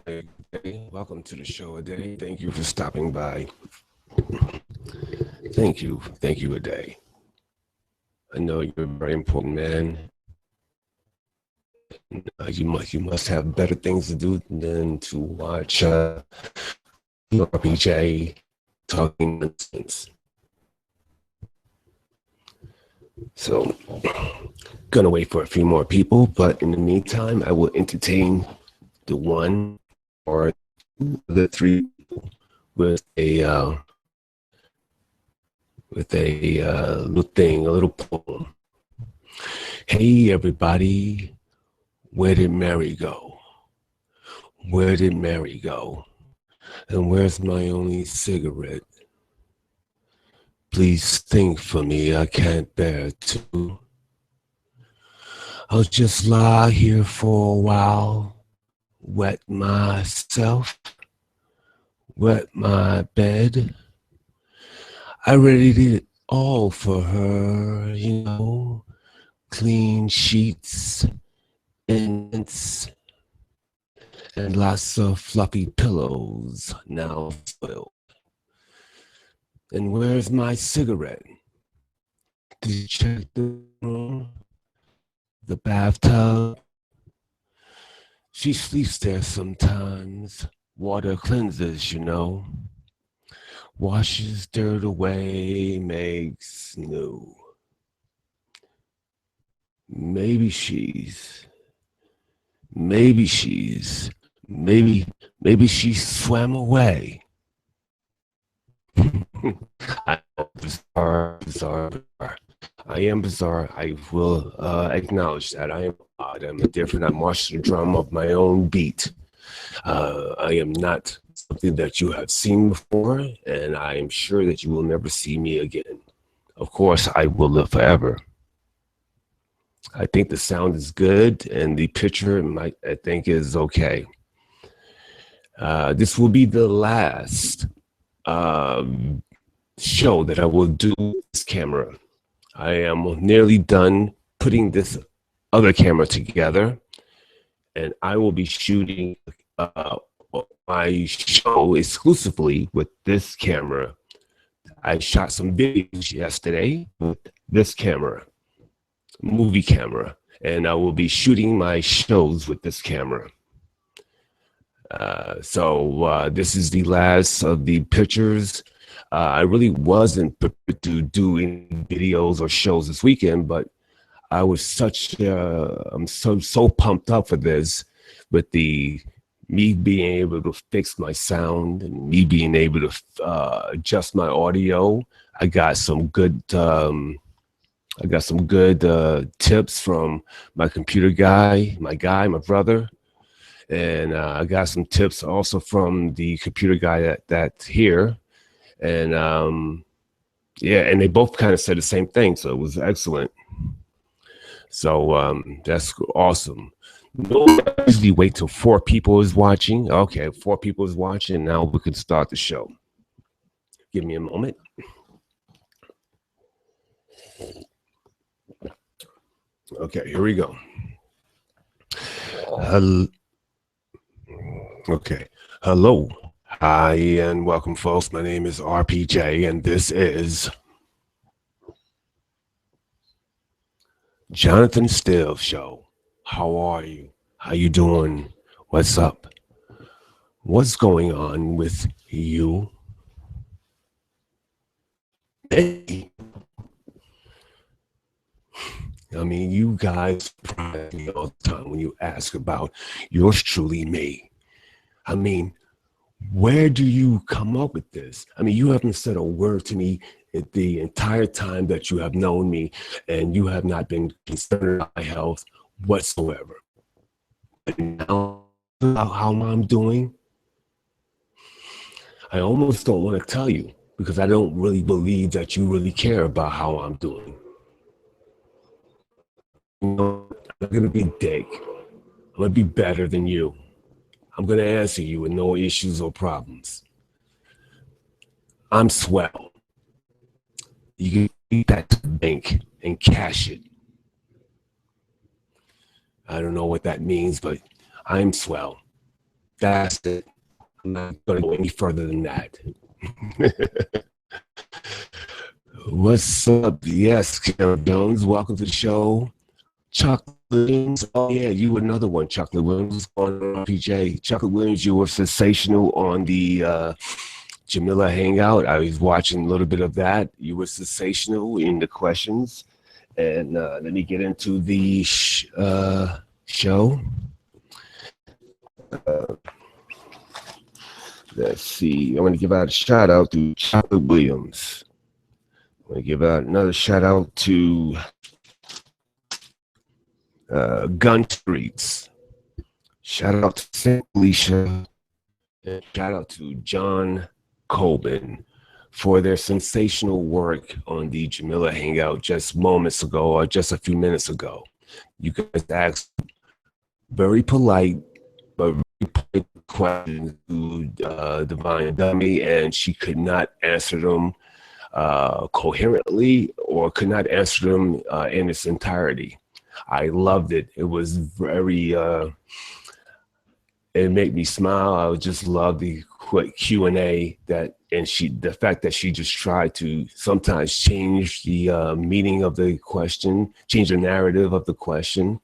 Hey, welcome to the show, Ade. Thank you for stopping by. Thank you. Thank you, Ade. I know you're a very important man. You must have better things to do than to watch RPJ talking nonsense. So, gonna wait for a few more people, but in the meantime, I will entertain the one or the three people with a little thing, a little poem. Hey, everybody, where did Mary go? Where did Mary go? And where's my only cigarette? Please think for me, I can't bear to. I'll just lie here for a while, wet myself, wet my bed. I already did it all for her, clean sheets, incense, and lots of fluffy pillows now spoiled. And where's my cigarette? Did you check the room? The bathtub? She sleeps there sometimes. Water cleanses, Washes dirt away, makes new. Maybe she's, maybe she's, maybe she swam away. I am bizarre. I am bizarre. I will acknowledge that. I am odd. I'm different. I march the drum of my own beat. I am not something that you have seen before, and I am sure that you will never see me again. Of course, I will live forever. I think the sound is good, and the picture, I think, is okay. This will be the last show that I will do with this camera. I am nearly done putting this other camera together, and I will be shooting my show exclusively with this camera. I shot some videos yesterday with this camera, movie camera, and I will be shooting my shows with this camera. So this is the last of the pictures. I really wasn't prepared to do any videos or shows this weekend, but I was I'm so pumped up for this, with me being able to fix my sound and me being able to adjust my audio. I got some good tips from my computer guy, my brother. And I got some tips also from the computer guy that's here. And yeah, and they both kind of said the same thing. So it was excellent. So that's awesome. No, I usually wait till 4 people is watching. Okay, 4 people is watching. Now we can start the show. Give me a moment. Okay, here we go. Okay. Hello. Hi, and welcome, folks. My name is RPJ, and this is Johnathan Steele Show. How are you? How you doing? What's up? What's going on with you? Hey. I mean, you guys surprise me all the time when you ask about yours truly, me. I mean, where do you come up with this? I mean, you haven't said a word to me the entire time that you have known me, and you have not been concerned about my health whatsoever. But now, about how I'm doing, I almost don't want to tell you, because I don't really believe that you really care about how I'm doing. I'm not going to be a dick. I'm going to be better than you. I'm going to answer you with no issues or problems. I'm swell. You can take that to the bank and cash it. I don't know what that means, but I'm swell. That's it. I'm not going to go any further than that. What's up? Yes, Karen Jones. Welcome to the show. Chocolate Williams. Oh, yeah, you were another one, Chocolate Williams. On PJ. Chocolate Williams, you were sensational on the Jamila Hangout. I was watching a little bit of that. You were sensational in the questions. And let me get into the show. Let's see. I want to give out a shout out to Chocolate Williams. I want to give out another shout out to Gun Streets. Shout out to St. Alicia. And shout out to John Colbin for their sensational work on the Jamila Hangout just moments ago or just a few minutes ago. You guys asked very polite but very polite questions to Divine Dummy, and she could not answer them coherently or could not answer them in its entirety. I loved it. It was very, it made me smile. I just love the quick Q&A the fact that she just tried to sometimes change the meaning of the question, change the narrative of the question,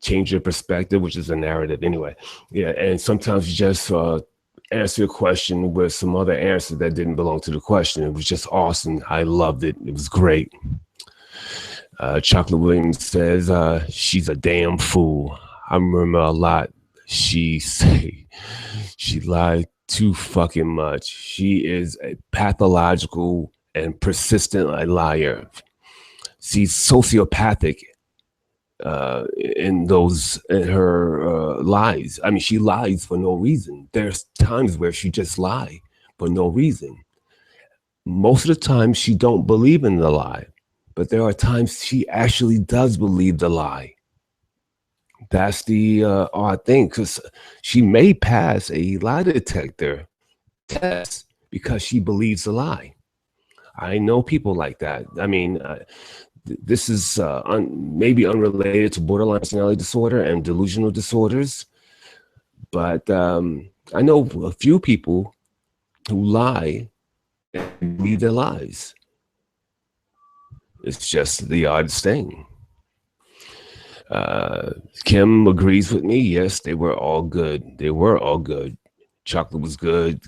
change your perspective, which is a narrative anyway. Yeah, and sometimes just answer a question with some other answer that didn't belong to the question. It was just awesome. I loved it. It was great. Chocolate Williams says she's a damn fool. I remember a lot. She lied too fucking much. She is a pathological and persistent liar. She's sociopathic in her lies. I mean, she lies for no reason. There's times where she just lie for no reason. Most of the time, she don't believe in the lie, but there are times she actually does believe the lie. That's the odd thing, because she may pass a lie detector test because she believes a lie. I know people like that. I mean, this is maybe unrelated to borderline personality disorder and delusional disorders, but I know a few people who lie and believe their lies. It's just the oddest thing. Kim agrees with me. Yes, they were all good. They were all good. Chocolate was good.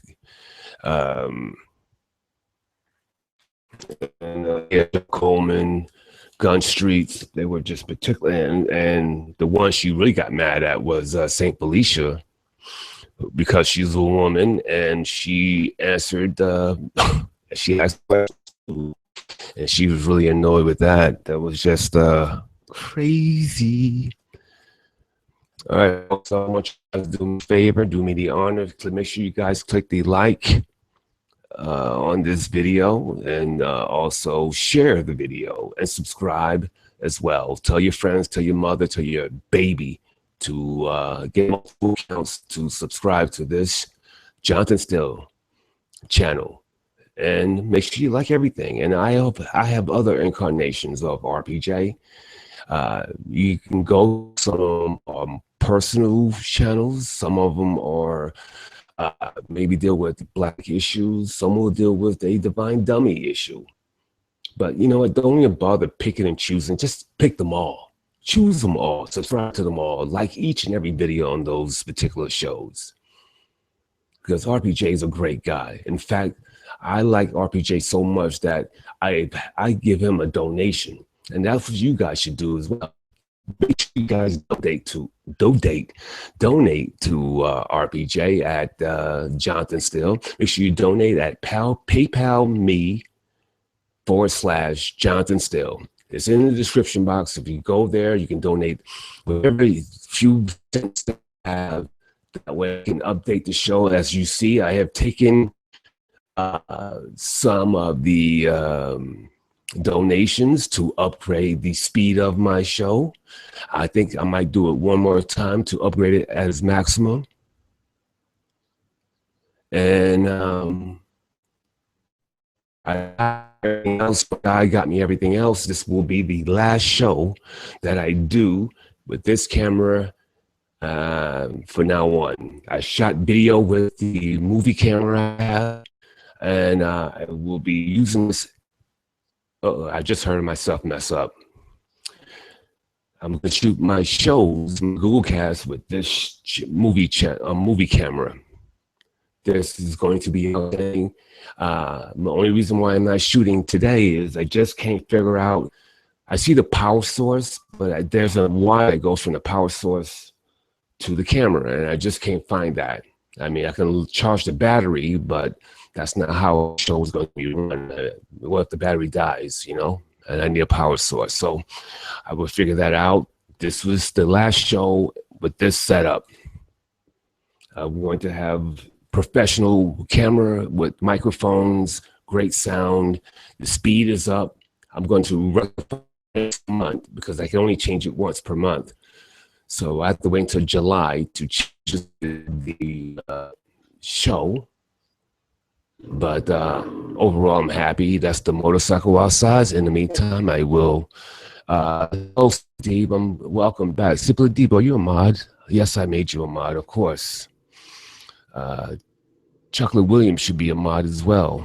And yeah, Coleman, Gun Streets, they were just particular. And the one she really got mad at was St. Felicia, because she's a woman and she answered, she asked questions, and she was really annoyed with that. That was just crazy. All right, so I want you guys to do me a favor, do me the honor to make sure you guys click the like on this video, and also share the video and subscribe as well. Tell your friends, tell your mother, tell your baby to get multiple accounts to subscribe to this Johnathan Steele channel, and make sure you like everything. And I have other incarnations of RPJ. You can go some personal channels. Some of them are maybe deal with Black issues. Some will deal with a Divine Dummy issue. But you know what? Don't even bother picking and choosing. Just pick them all. Choose them all. Subscribe to them all. Like each and every video on those particular shows. Because RPJ is a great guy. In fact, I like RPJ so much that I give him a donation. And that's what you guys should do as well. Make sure you guys donate to RPJ at Johnathan Steele. Make sure you donate at PayPal me/Johnathan Steele. It's in the description box. If you go there, you can donate whatever few cents that I have. That way I can update the show. As you see, I have taken some of the donations to upgrade the speed of my show. I think I might do it one more time to upgrade it as maximum. And everything else, but God got me everything else. This will be the last show that I do with this camera for now on. I shot video with the movie camera I have, and I will be using this. Oh, I just heard myself mess up. I'm gonna shoot my shows, my Google Cast, with this movie camera. This is going to be a thing. The only reason why I'm not shooting today is I just can't figure out. I see the power source, but there's a wire that goes from the power source to the camera, and I just can't find that. I mean, I can charge the battery, but that's not how a show is going to be run. What if the battery dies, you know? And I need a power source. So I will figure that out. This was the last show with this setup. We're going to have professional camera with microphones, great sound. The speed is up. I'm going to run next month because I can only change it once per month. So I have to wait until July to change the show. But overall, I'm happy. That's the motorcycle outside. In the meantime, I will. Hello, Steve. Welcome back. Simply Deep, are you a mod? Yes, I made you a mod, of course. Chocolate Williams should be a mod as well.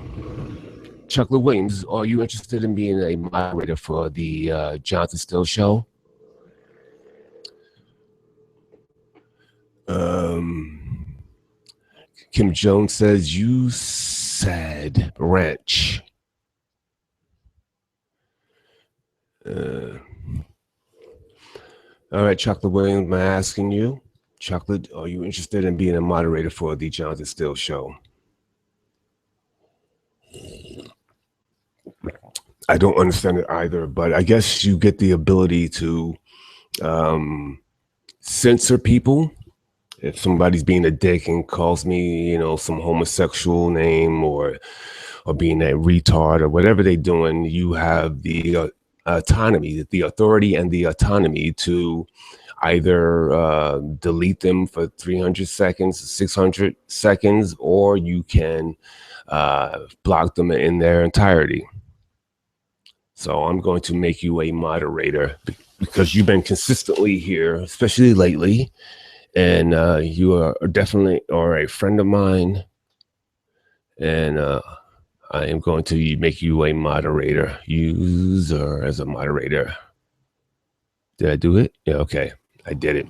Chocolate Williams, are you interested in being a moderator for the Johnathan Steele show? Kim Jones says, you said ranch. All right, Chocolate Williams, I'm asking you. Chocolate, are you interested in being a moderator for the Johnathan Steele show? I don't understand it either, but I guess you get the ability to censor people. If somebody's being a dick and calls me, you know, some homosexual name or being a retard or whatever they're doing, you have the autonomy, the authority and the autonomy to either delete them for 300 seconds, 600 seconds, or you can block them in their entirety. So I'm going to make you a moderator because you've been consistently here, especially lately. And you are definitely a friend of mine. And I am going to make you a moderator. User as a moderator. Did I do it? Yeah, okay. I did it.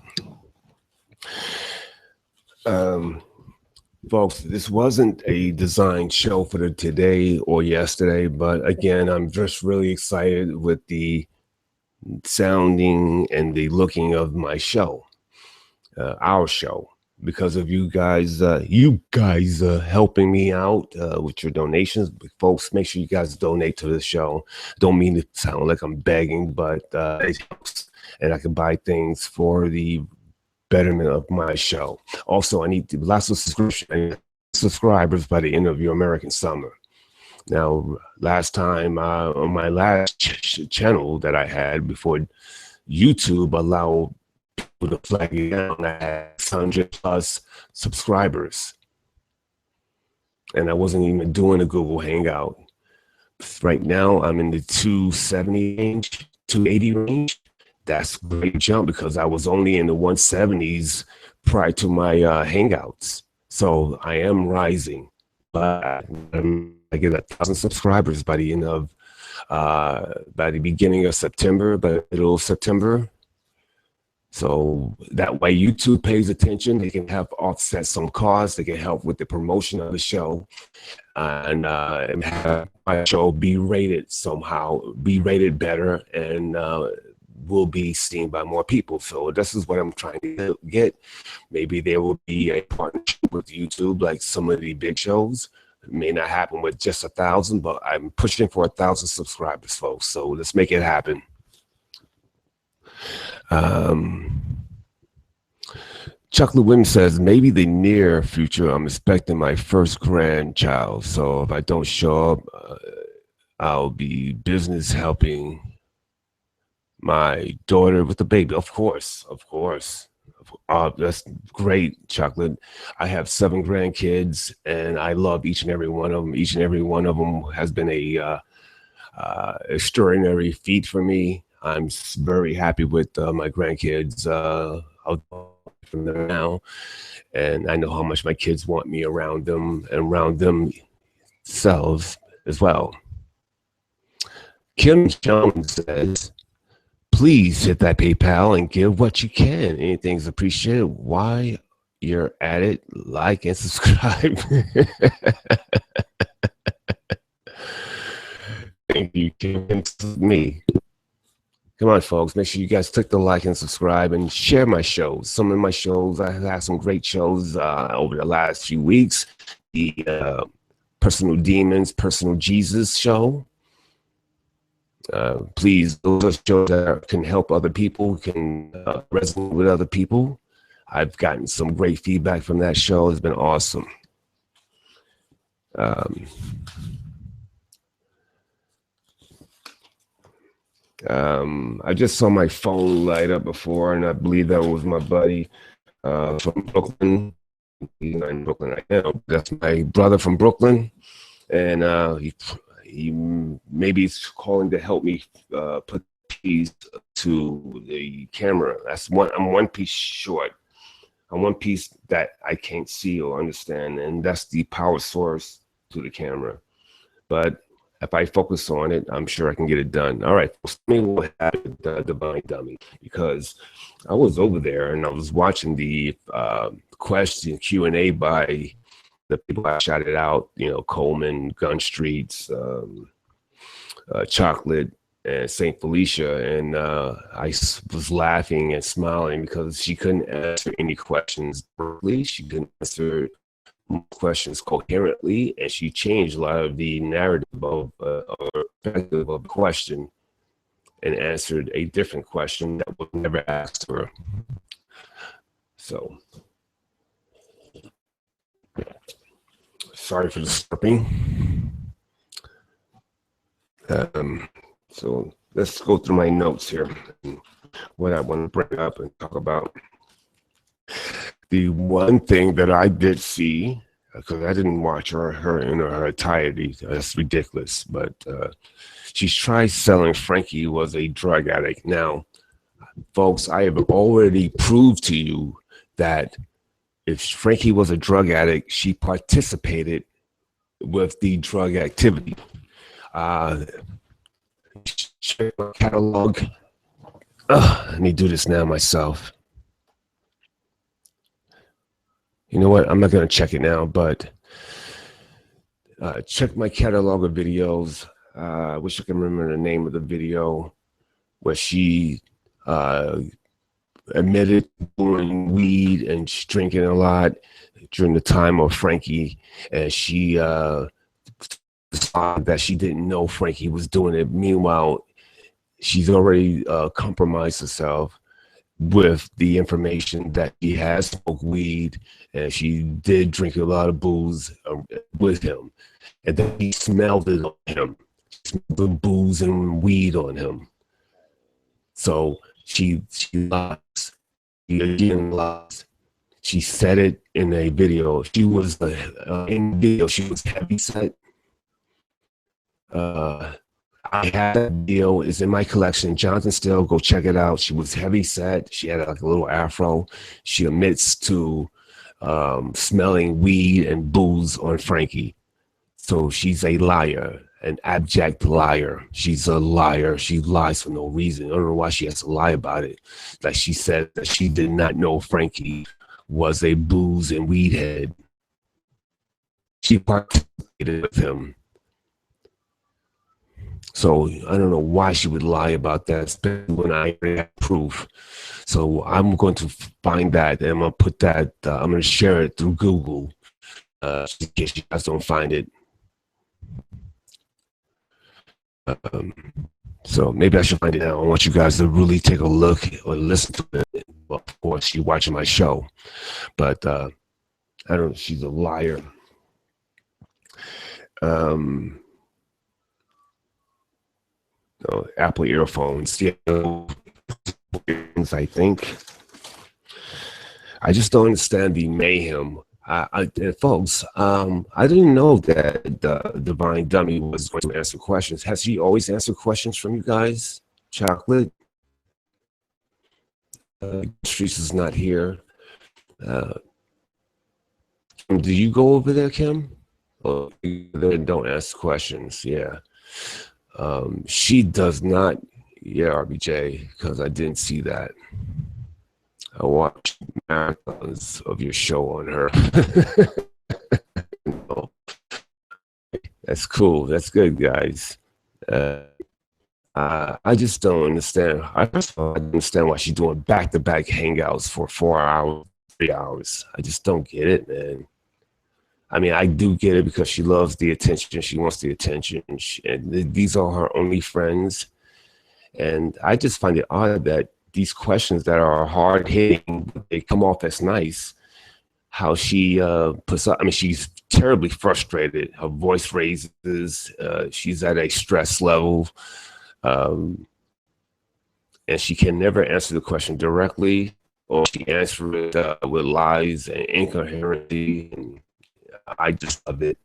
Folks, this wasn't a design show for the today or yesterday, but again, I'm just really excited with the sounding and the looking of my show. Our show, because of you guys helping me out with your donations. Folks, make sure you guys donate to the show. Don't mean to sound like I'm begging, but it helps, and I can buy things for the betterment of my show. Also, I need lots of subscribers by the end of your American summer. Now, last time on my last channel that I had before YouTube allowed with the flag down, I had 600 plus subscribers, and I wasn't even doing a Google Hangout. Right now, I'm in the 270 range, 280 range. That's a great jump because I was only in the 170s prior to my Hangouts. So I am rising, but I get 1,000 subscribers by the end of, by the beginning of September, by the middle of September. So that way YouTube pays attention. They can help offset some costs. They can help with the promotion of the show and have my show be rated somehow, be rated better, and will be seen by more people. So this is what I'm trying to get. Maybe there will be a partnership with YouTube, like some of the big shows. It may not happen with just 1,000, but I'm pushing for 1,000 subscribers, folks. So let's make it happen. Chocolate Williams says, maybe the near future, I'm expecting my first grandchild. So if I don't show up, I'll be business helping my daughter with the baby. Of course. That's great, Chocolate. I have 7 grandkids, and I love each and every one of them. Each and every one of them has been a extraordinary feat for me. I'm very happy with my grandkids. From them now, and I know how much my kids want me around them and around themselves as well. Kim Jones says, please hit that PayPal and give what you can. Anything's appreciated. Why you're at it, like and subscribe. Thank you, Kim. Me. Come on, folks. Make sure you guys click the like and subscribe and share my shows. Some of my shows, I have had some great shows over the last few weeks. The Personal Demons, Personal Jesus show. Please, those are shows that can help other people, can resonate with other people. I've gotten some great feedback from that show. It's been awesome. I just saw my phone light up before, and I believe that was my buddy from Brooklyn. He's not in Brooklyn right now. That's my brother from Brooklyn, and he maybe he's calling to help me put keys to the camera. That's one. I'm one piece short. I'm one piece that I can't see or understand, and that's the power source to the camera. But if I focus on it, I'm sure I can get it done. All right, tell me what happened to Divine Dummy, because I was over there and I was watching the question Q&A by the people I shouted out, you know, Coleman, Gun Streets, Chocolate, and St. Felicia, and I was laughing and smiling because she couldn't answer any questions directly. She couldn't answer questions coherently, and she changed a lot of the narrative of or perspective of the question and answered a different question that was never asked her. So sorry for the slurping. So let's go through my notes here, what I want to bring up and talk about. The one thing that I did see, because I didn't watch her in her entirety, that's ridiculous, but she tried selling Frankie was a drug addict. Now, folks, I have already proved to you that if Frankie was a drug addict, she participated with the drug activity. Check my catalog. Let me do this now myself. You know what? I'm not going to check it now, but check my catalog of videos. I wish I can remember the name of the video where she admitted doing weed and drinking a lot during the time of Frankie, and she decided that she didn't know Frankie was doing it. Meanwhile, she's already compromised herself with the information that she has smoked weed and she did drink a lot of booze with him, and then he smelled it on him, smelled the booze and weed on him. So she lies. She again lies. She said it in a video. She was in the video. She was heavy set. I have that video, is in my collection. Johnathan Steele, go check it out. She was heavy set. She had like a little afro. She admits to smelling weed and booze on Frankie. So she's a liar, an abject liar. She's a liar. She lies for no reason. I don't know why she has to lie about it. Like she said that she did not know Frankie was a booze and weed head. She participated with him. So I don't know why she would lie about that, especially when I already have proof. So I'm going to find that, and I'm going to put that, I'm going to share it through Google, in case you guys don't find it. So maybe I should find it now. I want you guys to really take a look or listen to it. Well, of course, you're watching my show, but I don't know, she's a liar. Apple earphones, yeah, I think. I just don't understand the mayhem. Folks, I didn't know that the Divine Dummy was going to answer questions. Has she always answered questions from you guys? Chocolate? Streets is not here. Uh, do you go over there, Kim? Oh, then don't ask questions. Yeah. She does not. Yeah, RBJ, because I didn't see that. I watched marathons of your show on her. No, that's cool. That's good, guys. Uh, I just don't understand. First of all, I don't understand why she's doing back-to-back hangouts for 4 hours, 3 hours. I just don't get it, man. I mean, I do get it because she loves the attention. She wants the attention. And these are her only friends. And I just find it odd that these questions that are hard hitting, they come off as nice. How she puts up, I mean, she's terribly frustrated. Her voice raises. She's at a stress level. Um, and she can never answer the question directly, or she answers it with lies and incoherency. And I just love it.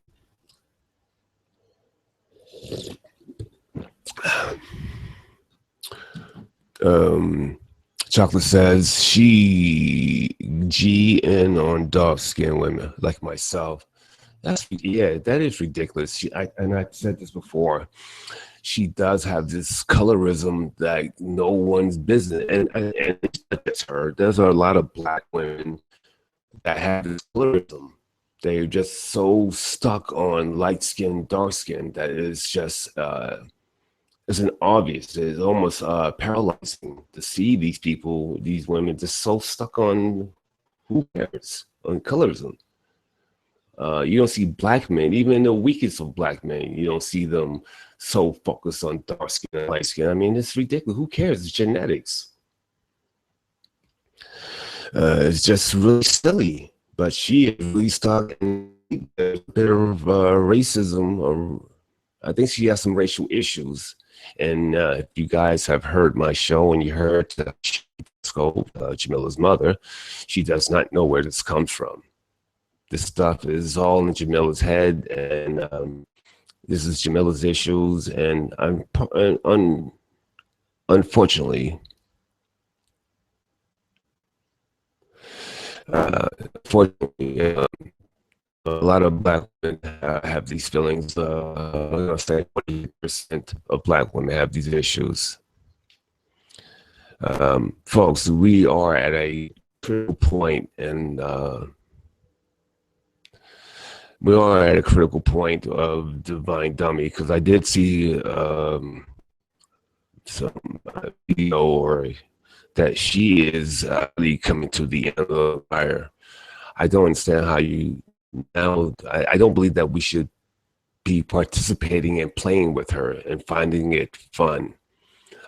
Chocolate says she GN on dark skinned women like myself. That is ridiculous. And I said this before. She does have this colorism that no one's business, and it's her. There's a lot of black women that have this colorism. They're just so stuck on light skin, dark skin that it's just isn't obvious. It's almost paralyzing to see these people, these women, just so stuck on who cares on colorism. You don't see black men, even the weakest of black men, you don't see them so focused on dark skin and light skin. I mean, it's ridiculous. Who cares? It's genetics. It's just really silly. But she is really stuck in a bit of racism, or I think she has some racial issues. And if you guys have heard my show and you heard Jamila's mother, she does not know where this comes from. This stuff is all in Jamila's head, and this is Jamila's issues. And unfortunately, unfortunately, a lot of black women have these feelings. I'm gonna say 40% of black women have these issues. Folks, we are at a critical point, and we are at a critical point of Divine Dummy, because I did see some video or that she is really coming to the end of the fire. I don't understand how you now. I don't believe that we should be participating and playing with her and finding it fun.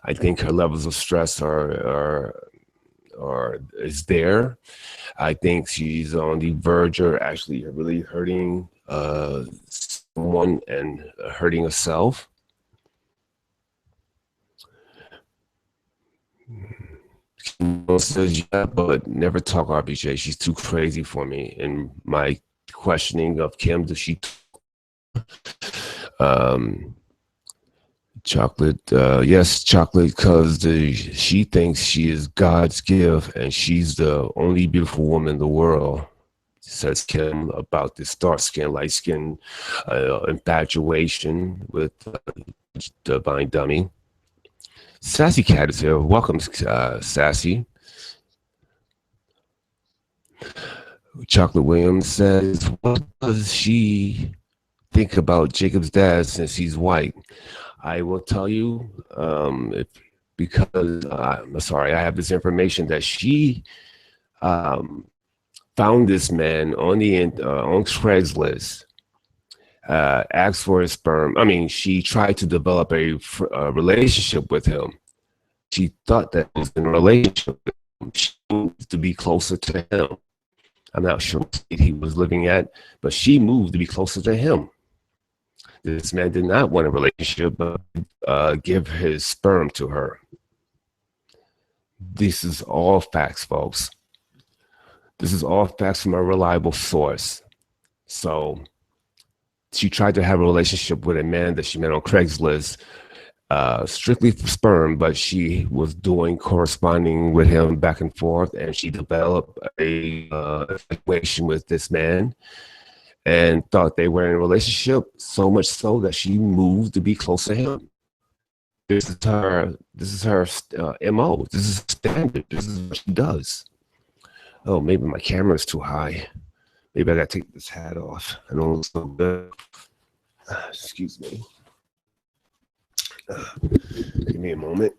I think her levels of stress is there. I think she's on the verge of actually really hurting someone and hurting herself. Says yeah, but never talk RBJ. She's too crazy for me. And my questioning of Kim, does she chocolate? Yes, chocolate, because she thinks she is God's gift and she's the only beautiful woman in the world. Says Kim about this dark skin, light skin infatuation with Divine Dummy. Sassy Cat is here. Welcome, Sassy. Chocolate Williams says, what does she think about Jacob's dad since he's white? I will tell you, because I'm sorry, I have this information that she found this man on on Craigslist, asked for his sperm. I mean, she tried to develop a relationship with him. She thought that was in a relationship with him. She moved to be closer to him. I'm not sure what state he was living at, but she moved to be closer to him. This man did not want a relationship, but give his sperm to her. This is all facts, folks. This is all facts from a reliable source. So she tried to have a relationship with a man that she met on Craigslist, strictly for sperm, but she was doing corresponding with him back and forth, and she developed a situation with this man and thought they were in a relationship, so much so that she moved to be close to him. This is her MO. This is standard. This is what she does. Oh, maybe my camera is too high. Maybe I gotta take this hat off. I don't look so good. Excuse me. Give me a moment.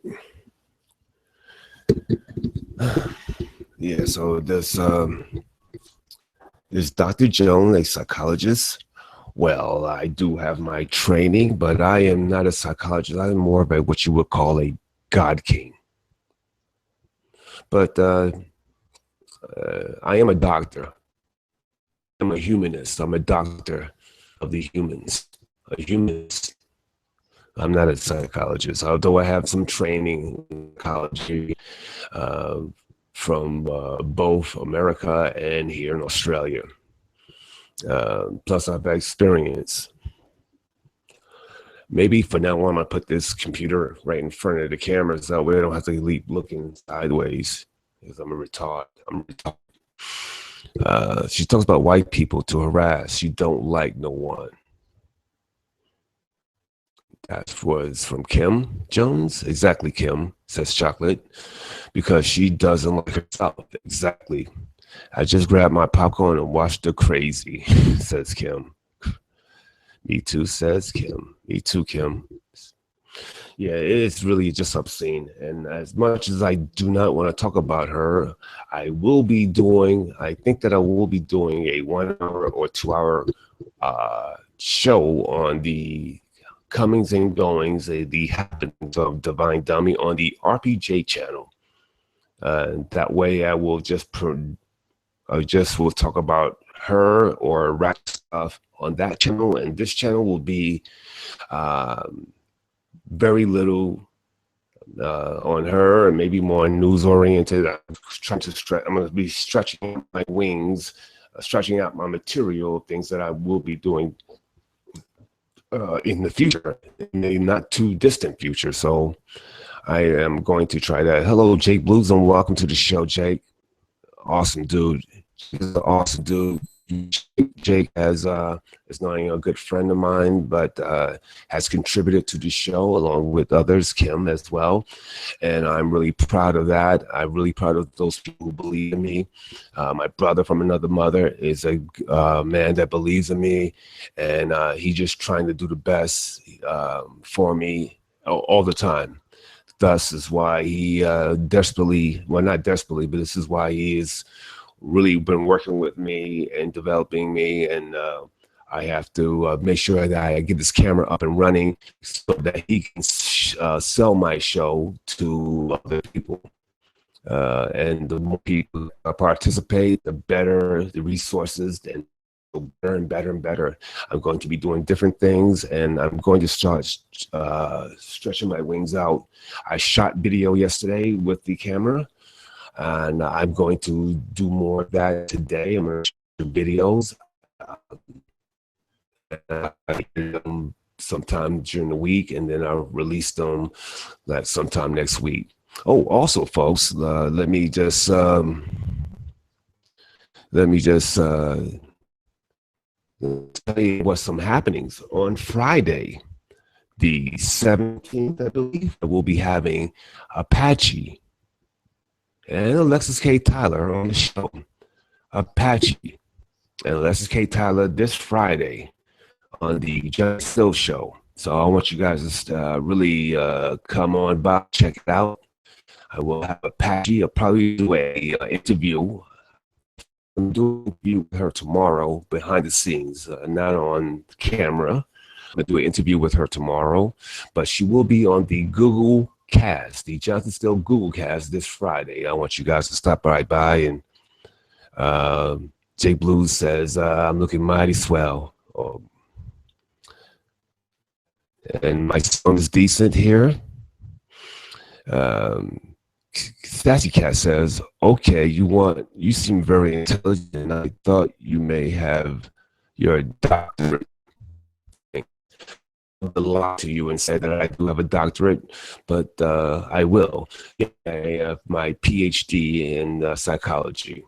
Yeah, so there's Dr. Jones, a psychologist. Well, I do have my training, but I am not a psychologist. I'm more of what you would call a God King. But I am a doctor. I'm a humanist. I'm a doctor of the humans. A humanist. I'm not a psychologist, although I have some training in psychology from both America and here in Australia. Plus, I've had experience. Maybe for now on, I'm gonna put this computer right in front of the camera so we don't have to keep looking sideways because I'm a retard. She talks about white people to harass. She don't like no one. That was from Kim Jones. Exactly, Kim, says Chocolate, because she doesn't like herself. Exactly. I just grabbed my popcorn and watched the crazy, says Kim. Me too, says Kim. Me too, Kim. Yeah, it's really just obscene. And as much as I do not want to talk about her, I think that I will be doing a 1 hour or 2 hour show on the comings and goings, the happenings of Divine Dummy on the RPJ channel. That way I will will talk about her or rap stuff on that channel, and this channel will be very little on her and maybe more news oriented. I'm going to be stretching my wings, stretching out my material, things that I will be doing in the future, in the not too distant future. So I am going to try that. Hello, Jake Blues, and welcome to the show, Jake. Awesome dude. He's an awesome dude. Jake is knowing a good friend of mine, but has contributed to the show along with others, Kim as well. And I'm really proud of that. I'm really proud of those people who believe in me. My brother from another mother is a man that believes in me, and he's just trying to do the best for me all the time. Thus is why he not desperately, but this is why he is really been working with me and developing me, and I have to make sure that I get this camera up and running so that he can sell my show to other people. And the more people participate, the better the resources, and better and better and better. I'm going to be doing different things, and I'm going to start stretching my wings out. I shot video yesterday with the camera, and I'm going to do more of that today. I'm going to shoot videos sometime during the week, and then I'll release them sometime next week. Oh, also, folks, let me just tell you what some happenings on Friday, the 17th, I believe. We'll be having Apache and Alexis K. Tyler on the show. Apache and Alexis K. Tyler this Friday on the Johnathan Steele show. So I want you guys to really come on by, check it out. I will have Apache. I'll probably do a interview. I'm doing an interview with her tomorrow behind the scenes, not on camera. I'm going to do an interview with her tomorrow, but she will be on the Google Cast, the Johnathan Steele Google Cast this Friday. I want you guys to stop right by. And Jake Blues says, I'm looking mighty swell. And my song is decent here. Sassy Cat says, okay, you seem very intelligent. I thought you may have your doctorate. I lie to you and say that I do have a doctorate, but I will. Yeah, I have my PhD in psychology.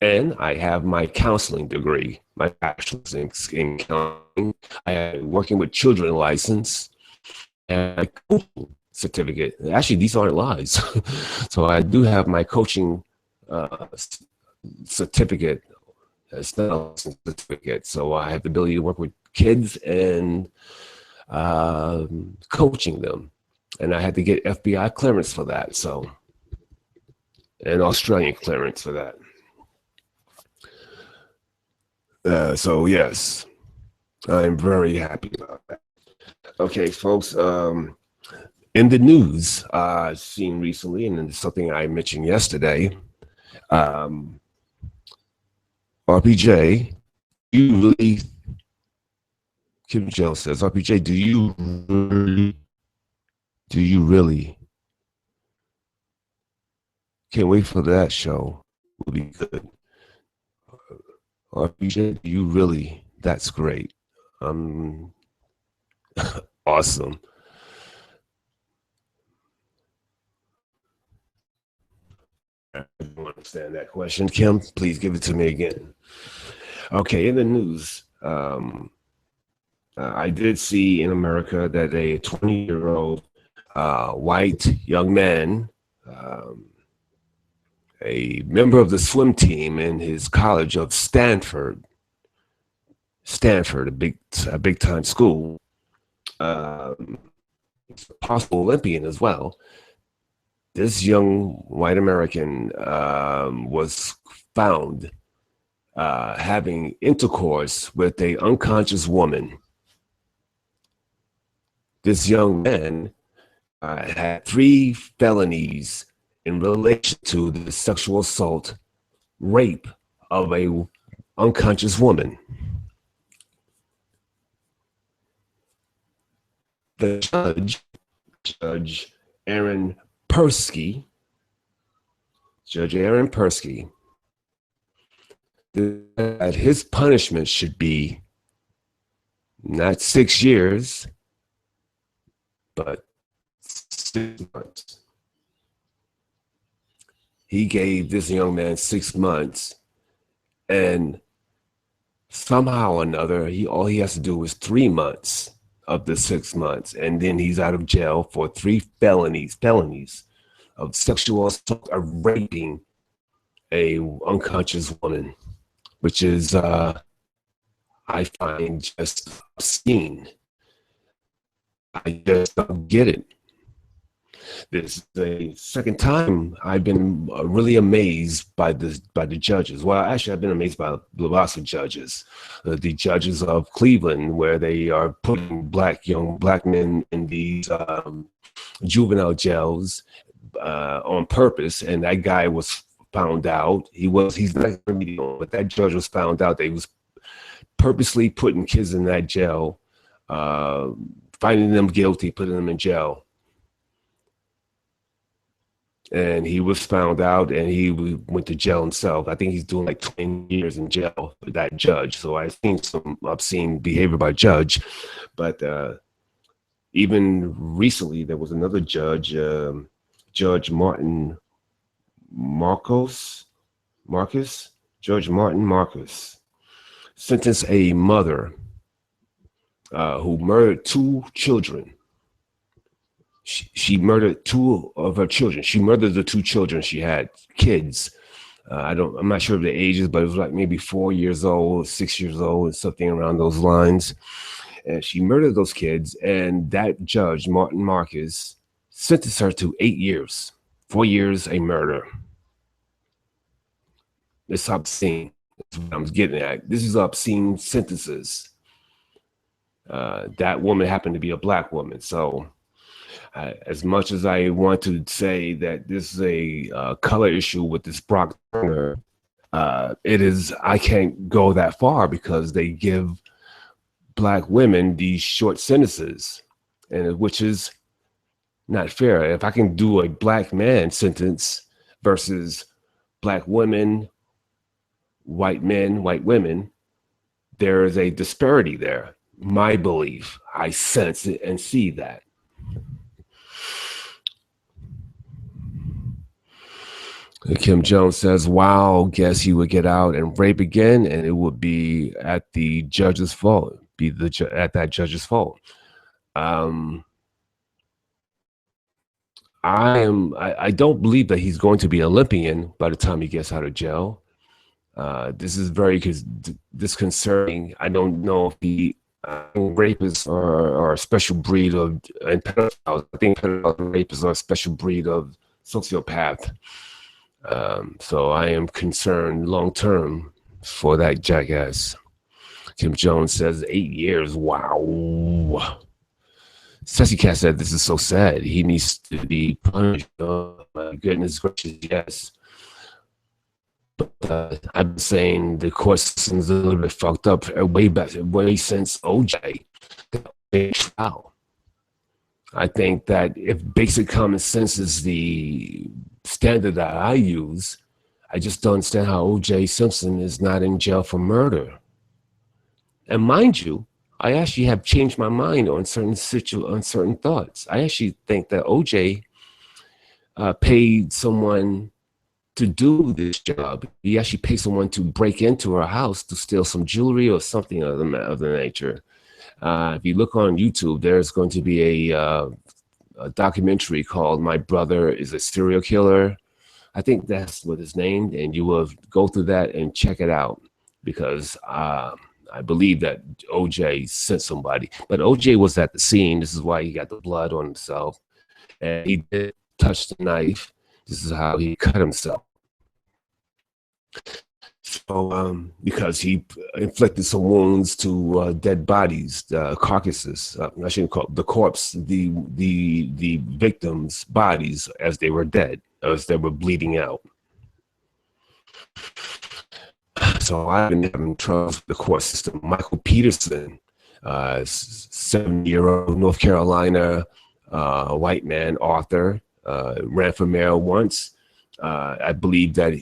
And I have my counseling degree, my bachelor's in counseling. I am working with children license and my coaching certificate. Actually, these aren't lies. So I do have my coaching uh, certificate. It's not a license certificate. So I have the ability to work with kids and coaching them. And I had to get FBI clearance for that. So, and Australian clearance for that. So yes, I'm very happy about that. Okay, folks. In the news, I've seen recently, and it's something I mentioned yesterday. Um, RPJ, you really? Kim Jones says, RPJ, do you really? Can't wait for that show. Will be good. RPJ, do you really? That's great. Awesome. I don't understand that question. Kim, please give it to me again. Okay, in the news, I did see in America that a 20-year-old white young man, a member of the swim team in his college of Stanford, a big time school, possible Olympian as well. This young white American was found having intercourse with a unconscious woman. This young man had 3 felonies in relation to the sexual assault, rape of a unconscious woman. The Judge Aaron Persky, that his punishment should be not 6 years, but 6 months. He gave this young man 6 months, and somehow or another, all he has to do is 3 months of the 6 months, and then he's out of jail for 3 felonies of sexual assault or raping a unconscious woman, which is I find just obscene. I just don't get it. This is the second time I've been really amazed by the judges. Well, actually, I've been amazed by lots of judges. The judges of Cleveland, where they are putting young black men in these juvenile jails on purpose, and that guy was found out. He's not remedial, but that judge was found out that he was purposely putting kids in that jail, finding them guilty, putting them in jail. And he was found out, and he went to jail himself. I think he's doing like 20 years in jail for that judge. So I've seen some obscene behavior by judge. But even recently, there was another judge, Judge Martin Marcus, sentenced a mother who murdered 2 children. She murdered 2 of her children. She murdered the 2 children she had, kids. I'm not sure of the ages, but it was like maybe 4 years old, 6 years old, and something around those lines. And she murdered those kids, and that judge, Martin Marcus, sentenced her to 8 years. 4 years, a murder. It's obscene. That's what I'm getting at. This is obscene sentences. That woman happened to be a black woman. So as much as I want to say that this is a color issue with this Brock Turner, it is, I can't go that far because they give black women these short sentences, and which is not fair. If I can do a black man sentence versus black women, white men, white women, there is a disparity there. My belief, I sense it and see that. Kim Jones says, wow, guess he would get out and rape again, and it would be at the judge's fault, at that judge's fault. I don't believe that he's going to be Olympian by the time he gets out of jail. This is very disconcerting. I don't know if the rapists are a special breed of, and pedophiles. I think pedophiles and rapists are a special breed of sociopath. So I am concerned long term for that jackass. Kim Jones says 8 years. Wow. Sassy Cat said, this is so sad. He needs to be punished. Oh, my goodness gracious, yes. But I'm saying the court system's a little bit fucked up way since OJ trial. I think that if basic common sense is the standard that I use, I just don't understand how OJ Simpson is not in jail for murder. And mind you, I actually have changed my mind on certain thoughts. I actually think that OJ paid someone to do this job. He actually paid someone to break into her house to steal some jewelry or something of the nature. If you look on YouTube, there's going to be a documentary called "My Brother is a Serial Killer." I think that's what it's named, and you will go through that and check it out because I believe that OJ sent somebody, but OJ was at the scene. This is why he got the blood on himself, and he did touch the knife. This is how he cut himself. So, because he inflicted some wounds to dead bodies, carcasses. I shouldn't call it the corpse, the victims' bodies as they were dead, as they were bleeding out. So I've been having trouble with the court system. Michael Peterson, 7-year-old North Carolina white man, author, ran for mayor once. I believe that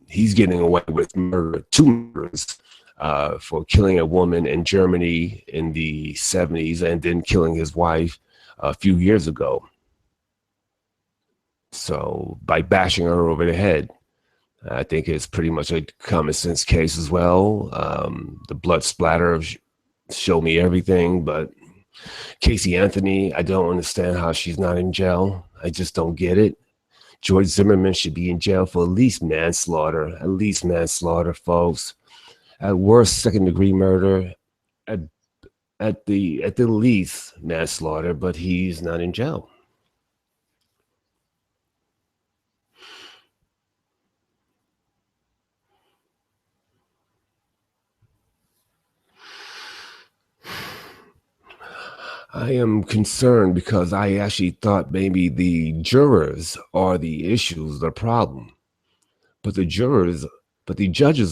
he's getting away with two murders for killing a woman in Germany in the 70s and then killing his wife a few years ago. So by bashing her over the head. I think it's pretty much a common sense case as well. The blood splatter showed me everything, but Casey Anthony, I don't understand how she's not in jail. I just don't get it. George Zimmerman should be in jail for at least manslaughter, folks. At worst, second-degree murder. At the least, manslaughter, but he's not in jail. I am concerned because I actually thought maybe the jurors are the issues, the problem. But the judges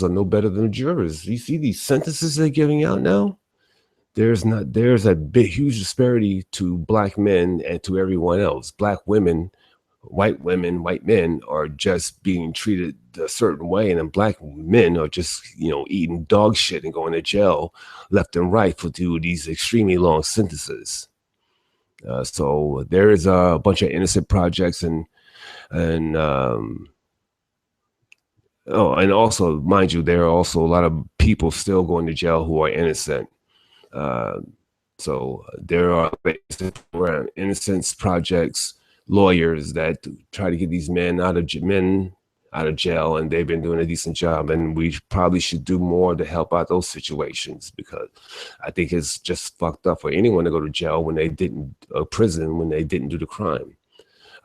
are no better than the jurors. You see these sentences they're giving out now? There's a big, huge disparity to black men and to everyone else. Black women, white men are just being treated a certain way, and then black men are just, eating dog shit and going to jail left and right for these extremely long sentences. So there is a bunch of innocent projects and also, mind you, there are also a lot of people still going to jail who are innocent. So there are innocence projects, lawyers that try to get these men out of jail, and they've been doing a decent job. And we probably should do more to help out those situations because I think it's just fucked up for anyone to go to jail when they didn't, prison when they didn't do the crime.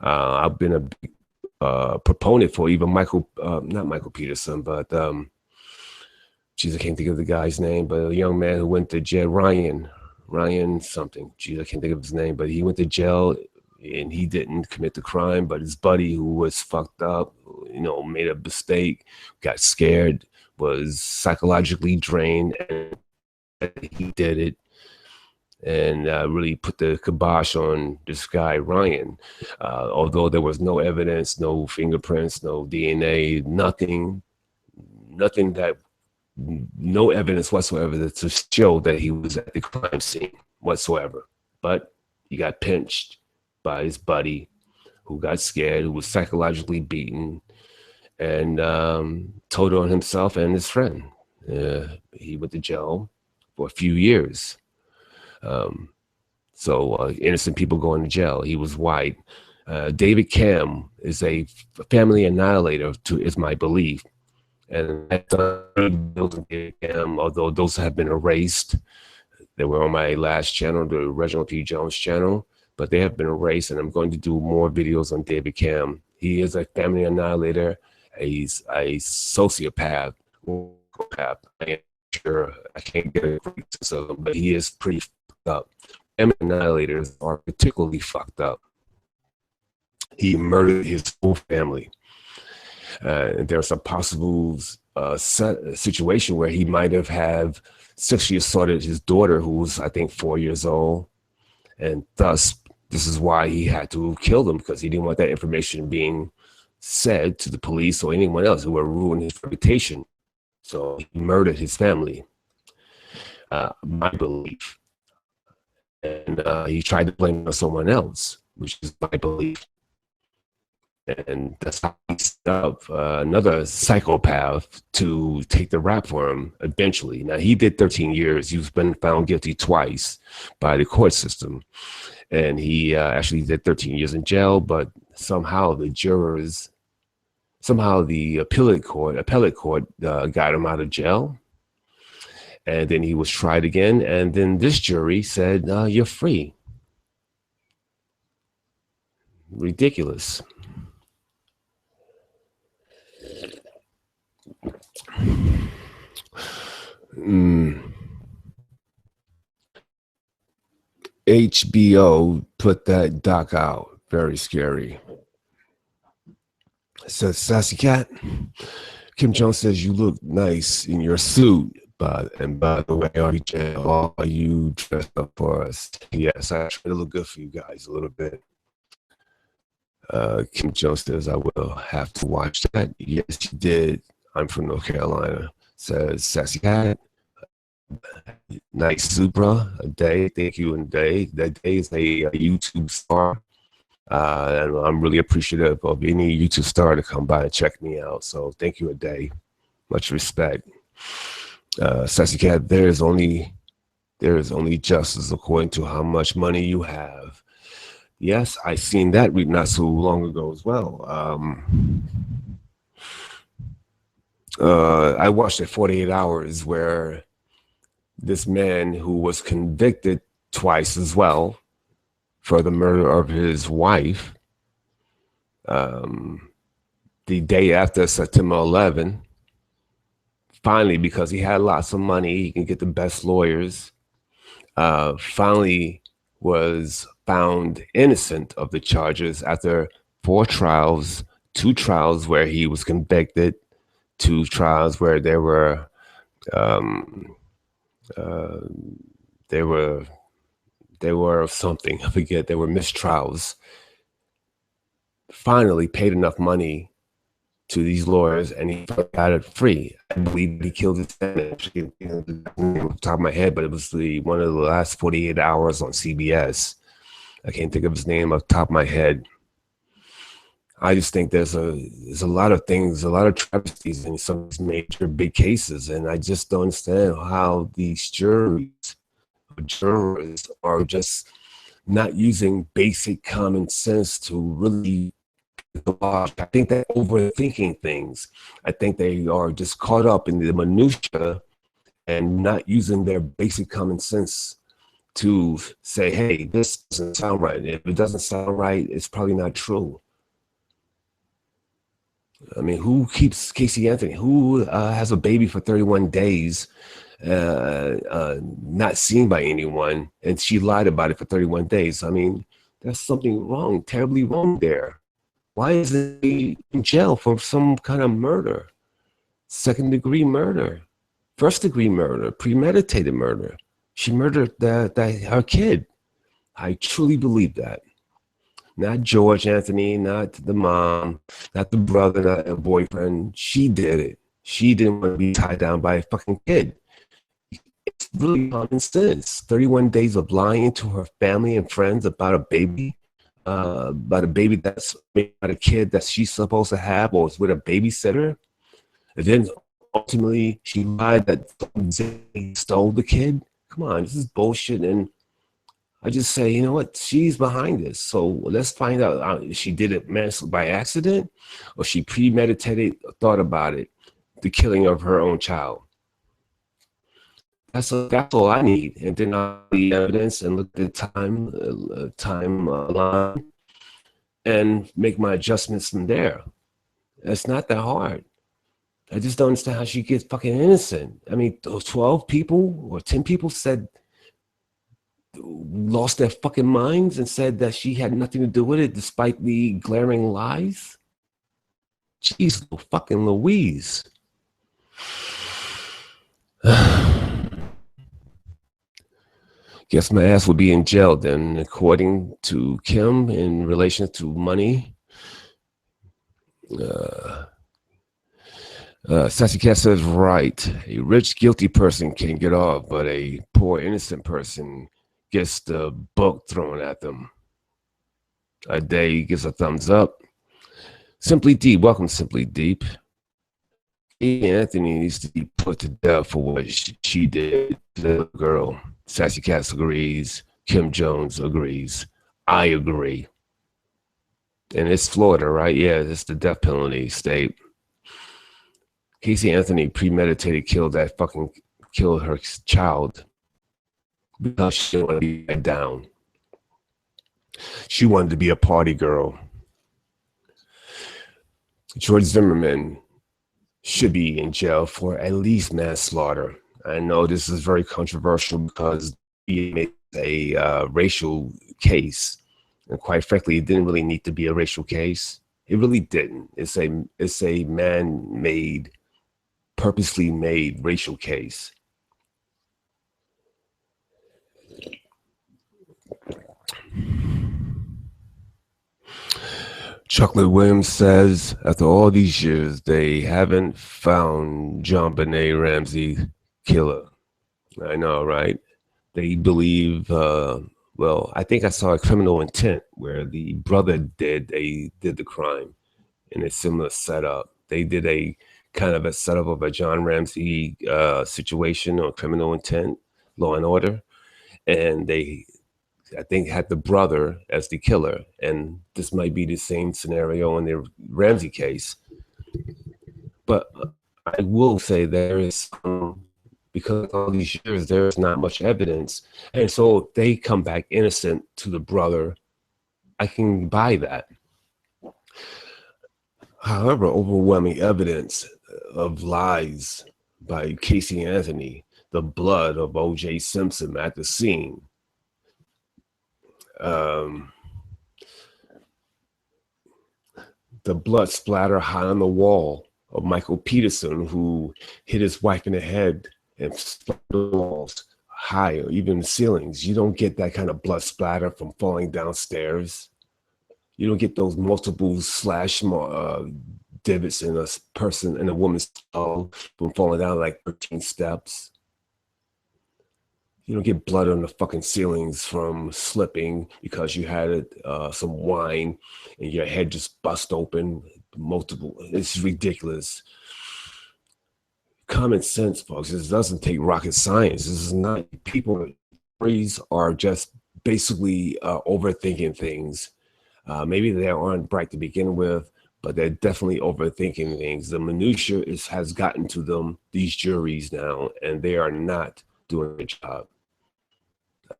I've been a big proponent for even not Michael Peterson, but I can't think of the guy's name, but a young man who went to jail, Ryan something. I can't think of his name, but he went to jail and he didn't commit the crime, but his buddy who was fucked up, made a mistake, got scared, was psychologically drained, and he did it. and really put the kibosh on this guy, Ryan. Although there was no evidence, no fingerprints, no DNA, nothing that, no evidence whatsoever to show that he was at the crime scene whatsoever. But he got pinched by his buddy, who got scared, who was psychologically beaten, and told on himself and his friend. He went to jail for a few years. So innocent people going to jail. He was white. David Cam is a family annihilator, is my belief. And I've done building David Cam, although those have been erased. They were on my last channel, the Reginald P. Jones channel, but they have been erased, and I'm going to do more videos on David Cam. He is a family annihilator. He's a sociopath. I am sure I can't get a criticism, but he is pretty fucked up. Family annihilators are particularly fucked up. He murdered his whole family. There's a possible situation where he might have sexually assaulted his daughter, who was, I think, 4 years old. And thus, this is why he had to kill them, because he didn't want that information being said to the police or anyone else who would ruin his reputation. So he murdered his family, my belief. And he tried to blame it on someone else, which is my belief. And that's how he set up another psychopath to take the rap for him eventually. Now, he did 13 years. He's been found guilty twice by the court system. And he actually did 13 years in jail, but somehow the jurors, somehow the appellate court got him out of jail. And then he was tried again. And then this jury said, you're free. Ridiculous. HBO put that doc out. Very scary. It says, Sassy Cat, Kim Jones says you look nice in your suit. And by the way, are you dressed up for us? Yes, I try to look good for you guys a little bit. Kim Jones says, I will have to watch that. Yes, you did. I'm from North Carolina. Says Sassy Cat. Nice Supra, a day. Thank you, and day. That day is a YouTube star. And I'm really appreciative of any YouTube star to come by and check me out. So thank you, a day. Much respect. Sassy Cat, there is only justice according to how much money you have. Yes, I seen that not so long ago as well. I watched it 48 Hours, where this man who was convicted twice as well for the murder of his wife, the day after September 11, finally, because he had lots of money, he can get the best lawyers, finally was found innocent of the charges after 4 trials, 2 trials where he was convicted, 2 trials where there were something, I forget, there were mistrials. Finally paid enough money to these lawyers, and he got it free. I believe he killed his family. Off the top of my head, but it was one of the last 48 Hours on CBS. I can't think of his name off the top of my head. I just think there's a lot of things, a lot of travesties in some of these major big cases, and I just don't understand how these jurors are just not using basic common sense to really. I think they're overthinking things. I think they are just caught up in the minutia and not using their basic common sense to say, hey, this doesn't sound right. If it doesn't sound right, it's probably not true. I mean, who keeps Casey Anthony? Who has a baby for 31 days, not seen by anyone, and she lied about it for 31 days? I mean, there's something wrong, terribly wrong there. Why is he in jail for some kind of murder? 2nd-degree murder, 1st-degree murder, premeditated murder. She murdered her kid. I truly believe that. Not George Anthony, not the mom, not the brother, not the boyfriend. She did it. She didn't want to be tied down by a fucking kid. It's really common sense. 31 days of lying to her family and friends about a baby that's about a kid that she's supposed to have or is with a babysitter. And then ultimately she lied that he stole the kid. Come on, this is bullshit. And I just say, you know what? She's behind this. So let's find out. She did it by accident, or she premeditated, thought about it, the killing of her own child. That's all I need. And then the evidence and look at the time line and make my adjustments from there. It's not that hard. I just don't understand how she gets fucking innocent. I mean, those 12 people or 10 people lost their fucking minds and said that she had nothing to do with it despite the glaring lies. Jeez, fucking Louise. Guess my ass would be in jail then, according to Kim, in relation to money. Sassy Cat says, right, a rich, guilty person can get off, but a poor, innocent person gets the book thrown at them. A day gives a thumbs up. Simply Deep, welcome Simply Deep. Anthony needs to be put to death for what she did to the girl. Sassy Cat agrees. Kim Jones agrees. I agree. And it's Florida, right? Yeah, it's the death penalty state. Casey Anthony premeditated killed her child because she didn't want to be down. She wanted to be a party girl. George Zimmerman should be in jail for at least manslaughter. I know this is very controversial because he made a racial case, and quite frankly, it didn't really need to be a racial case. It really didn't. It's a man-made, purposely made racial case. Chocolate Williams says, after all these years, they haven't found JonBenet Ramsey killer. I know, right? They believe, well, I think I saw a Criminal Intent where the brother did the crime in a similar setup. They did a kind of a setup of a John Ramsey situation on Criminal Intent, Law and Order, and they, I think, had the brother as the killer, and this might be the same scenario in the Ramsey case. But I will say there is, because all these years, there's not much evidence, and so if they come back innocent to the brother, I can buy that. However, overwhelming evidence of lies by Casey Anthony, the blood of O.J. Simpson at the scene, the blood splatter high on the wall of Michael Peterson, who hit his wife in the head and splattered the walls high, or even the ceilings. You don't get that kind of blood splatter from falling downstairs. You don't get those multiple slash divots in a woman's skull from falling down like 13 steps. You don't get blood on the fucking ceilings from slipping because you had some wine and your head just bust open. It's ridiculous. Common sense, folks. This doesn't take rocket science. This is not, people are just basically overthinking things. Maybe they aren't bright to begin with, but they're definitely overthinking things. The minutia has gotten to them, these juries now, and they are not doing their job.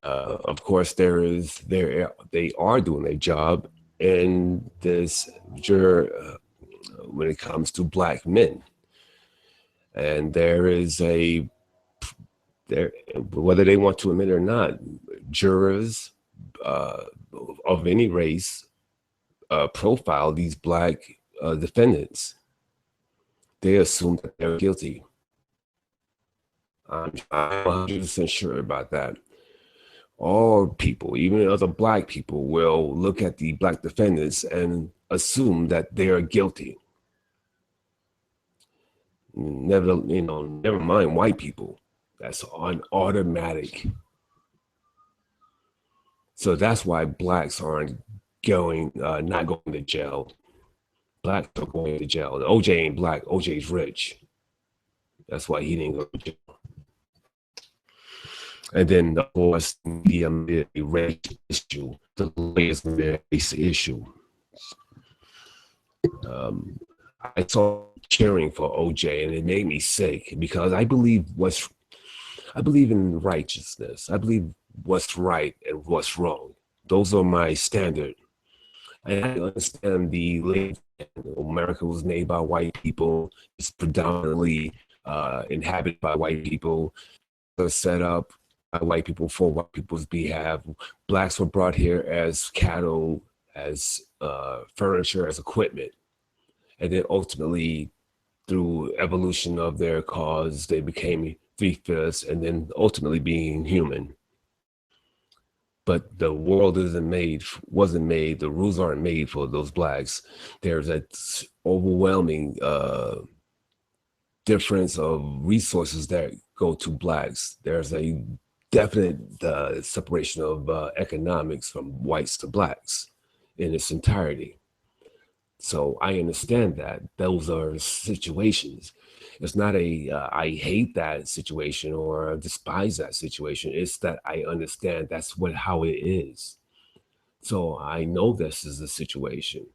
Of course, they are doing their job in this juror when it comes to Black men. And there is whether they want to admit it or not, jurors of any race profile these Black defendants. They assume that they're guilty. I'm 100% sure about that. All people, even other black people, will look at the black defendants and assume that they are guilty. Never mind white people. That's on automatic. So that's why blacks aren't not going to jail. Blacks are going to jail. OJ ain't black. OJ's rich. That's why he didn't go to jail. And then, of course, the race issue, the latest race issue. I saw cheering for OJ, and it made me sick because I believe in righteousness. I believe what's right and what's wrong. Those are my standard. And I understand the late America was made by white people. It's predominantly inhabited by white people. They're set up by white people for white people's behalf. Blacks were brought here as cattle, as furniture, as equipment. And then ultimately, through evolution of their cause, they became three-fifths, and then ultimately being human. But the world wasn't made, the rules aren't made for those blacks. There's that overwhelming difference of resources that go to blacks. There's a definite separation of economics from whites to blacks in its entirety. So I understand that those are situations. It's not I hate that situation or despise that situation. It's that I understand that's how it is. So I know this is the situation.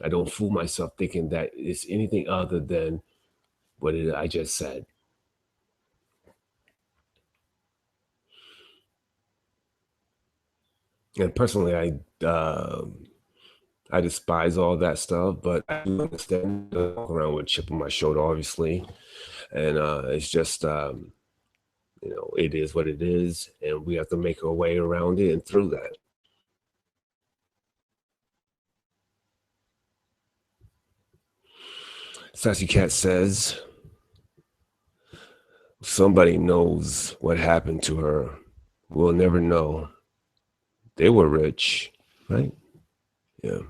I don't fool myself thinking that it's anything other than what I just said. And personally, I despise all that stuff, but I do understand. I walk around with a chip on my shoulder, obviously, and it's just it is what it is, and we have to make our way around it and through that. Sassy Cat says, somebody knows what happened to her. We'll never know. They were rich, right? Yeah.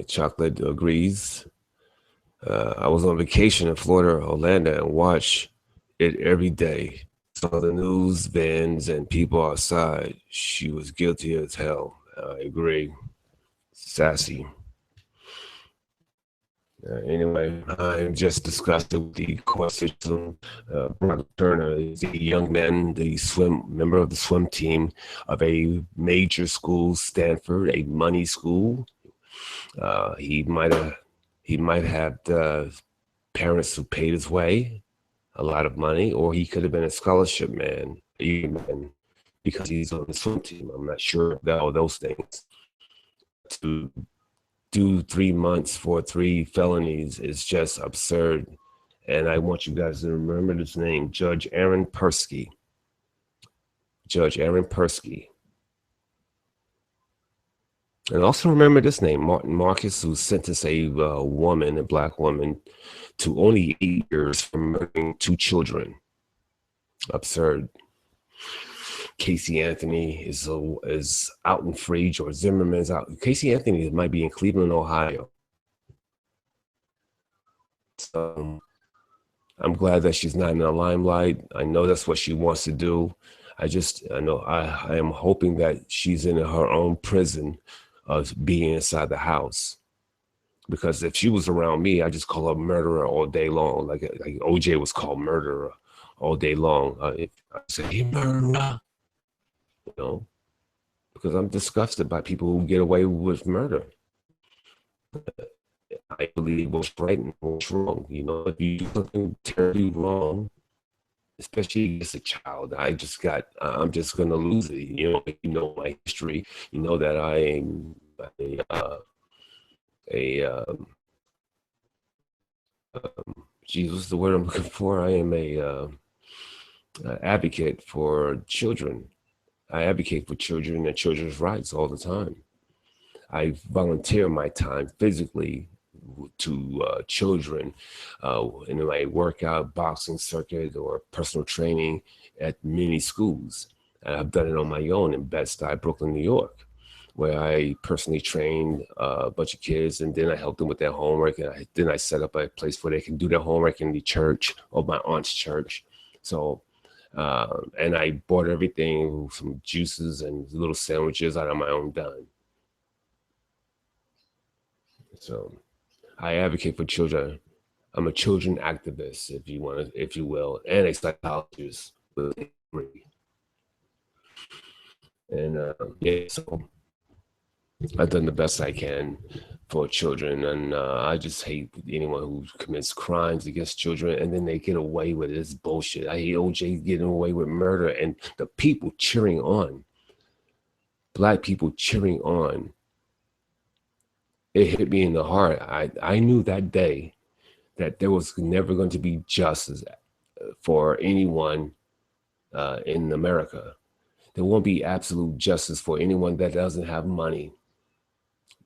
Chocolate agrees. I was on vacation in Florida, Orlando, and watched it every day. Saw the news, vans, and people outside. She was guilty as hell. I agree. Sassy. Anyway, I'm just disgusted with the court system. Brock Turner is a young man, the member of the swim team of a major school, Stanford, a money school. He might have the parents who paid his way a lot of money, or he could have been a scholarship man, even because he's on the swim team. I'm not sure about all those things. To do 3 months for 3 felonies is just absurd. And I want you guys to remember this name, Judge Aaron Persky. Judge Aaron Persky. And also remember this name, Martin Marcus, who sentenced a black woman, to only 8 years for murdering 2 children. Absurd. Casey Anthony is out in free. George Zimmerman's out. Casey Anthony might be in Cleveland, Ohio. So I'm glad that she's not in the limelight. I know that's what she wants to do. I am hoping that she's in her own prison of being inside the house. Because if she was around me, I just call her murderer all day long. Like OJ was called murderer all day long. If I say, hey, murderer, because I'm disgusted by people who get away with murder. I believe what's right and what's wrong. If you do something terribly wrong, especially as a child, I'm just gonna lose it. My history. You know that I am Jesus, the word I'm looking for. I am a advocate for children. I advocate for children and children's rights all the time. I volunteer my time physically, children in my workout, boxing circuit, or personal training at many schools. And I've done it on my own in Bed-Stuy, Brooklyn, New York, where I personally trained a bunch of kids, and then I helped them with their homework. And then I set up a place where they can do their homework in the church, or my aunt's church. So, and I bought everything, some juices and little sandwiches out of my own dime. So I advocate for children. I'm a children activist, if you want to, if you will, and a psychologist with a degree. And yeah, so I've done the best I can for children, and I just hate anyone who commits crimes against children and then they get away with this bullshit. I hate OJ getting away with murder, and the people cheering on, Black people cheering on. It hit me in the heart. I knew that day that there was never going to be justice for anyone in America. There won't be absolute justice for anyone that doesn't have money.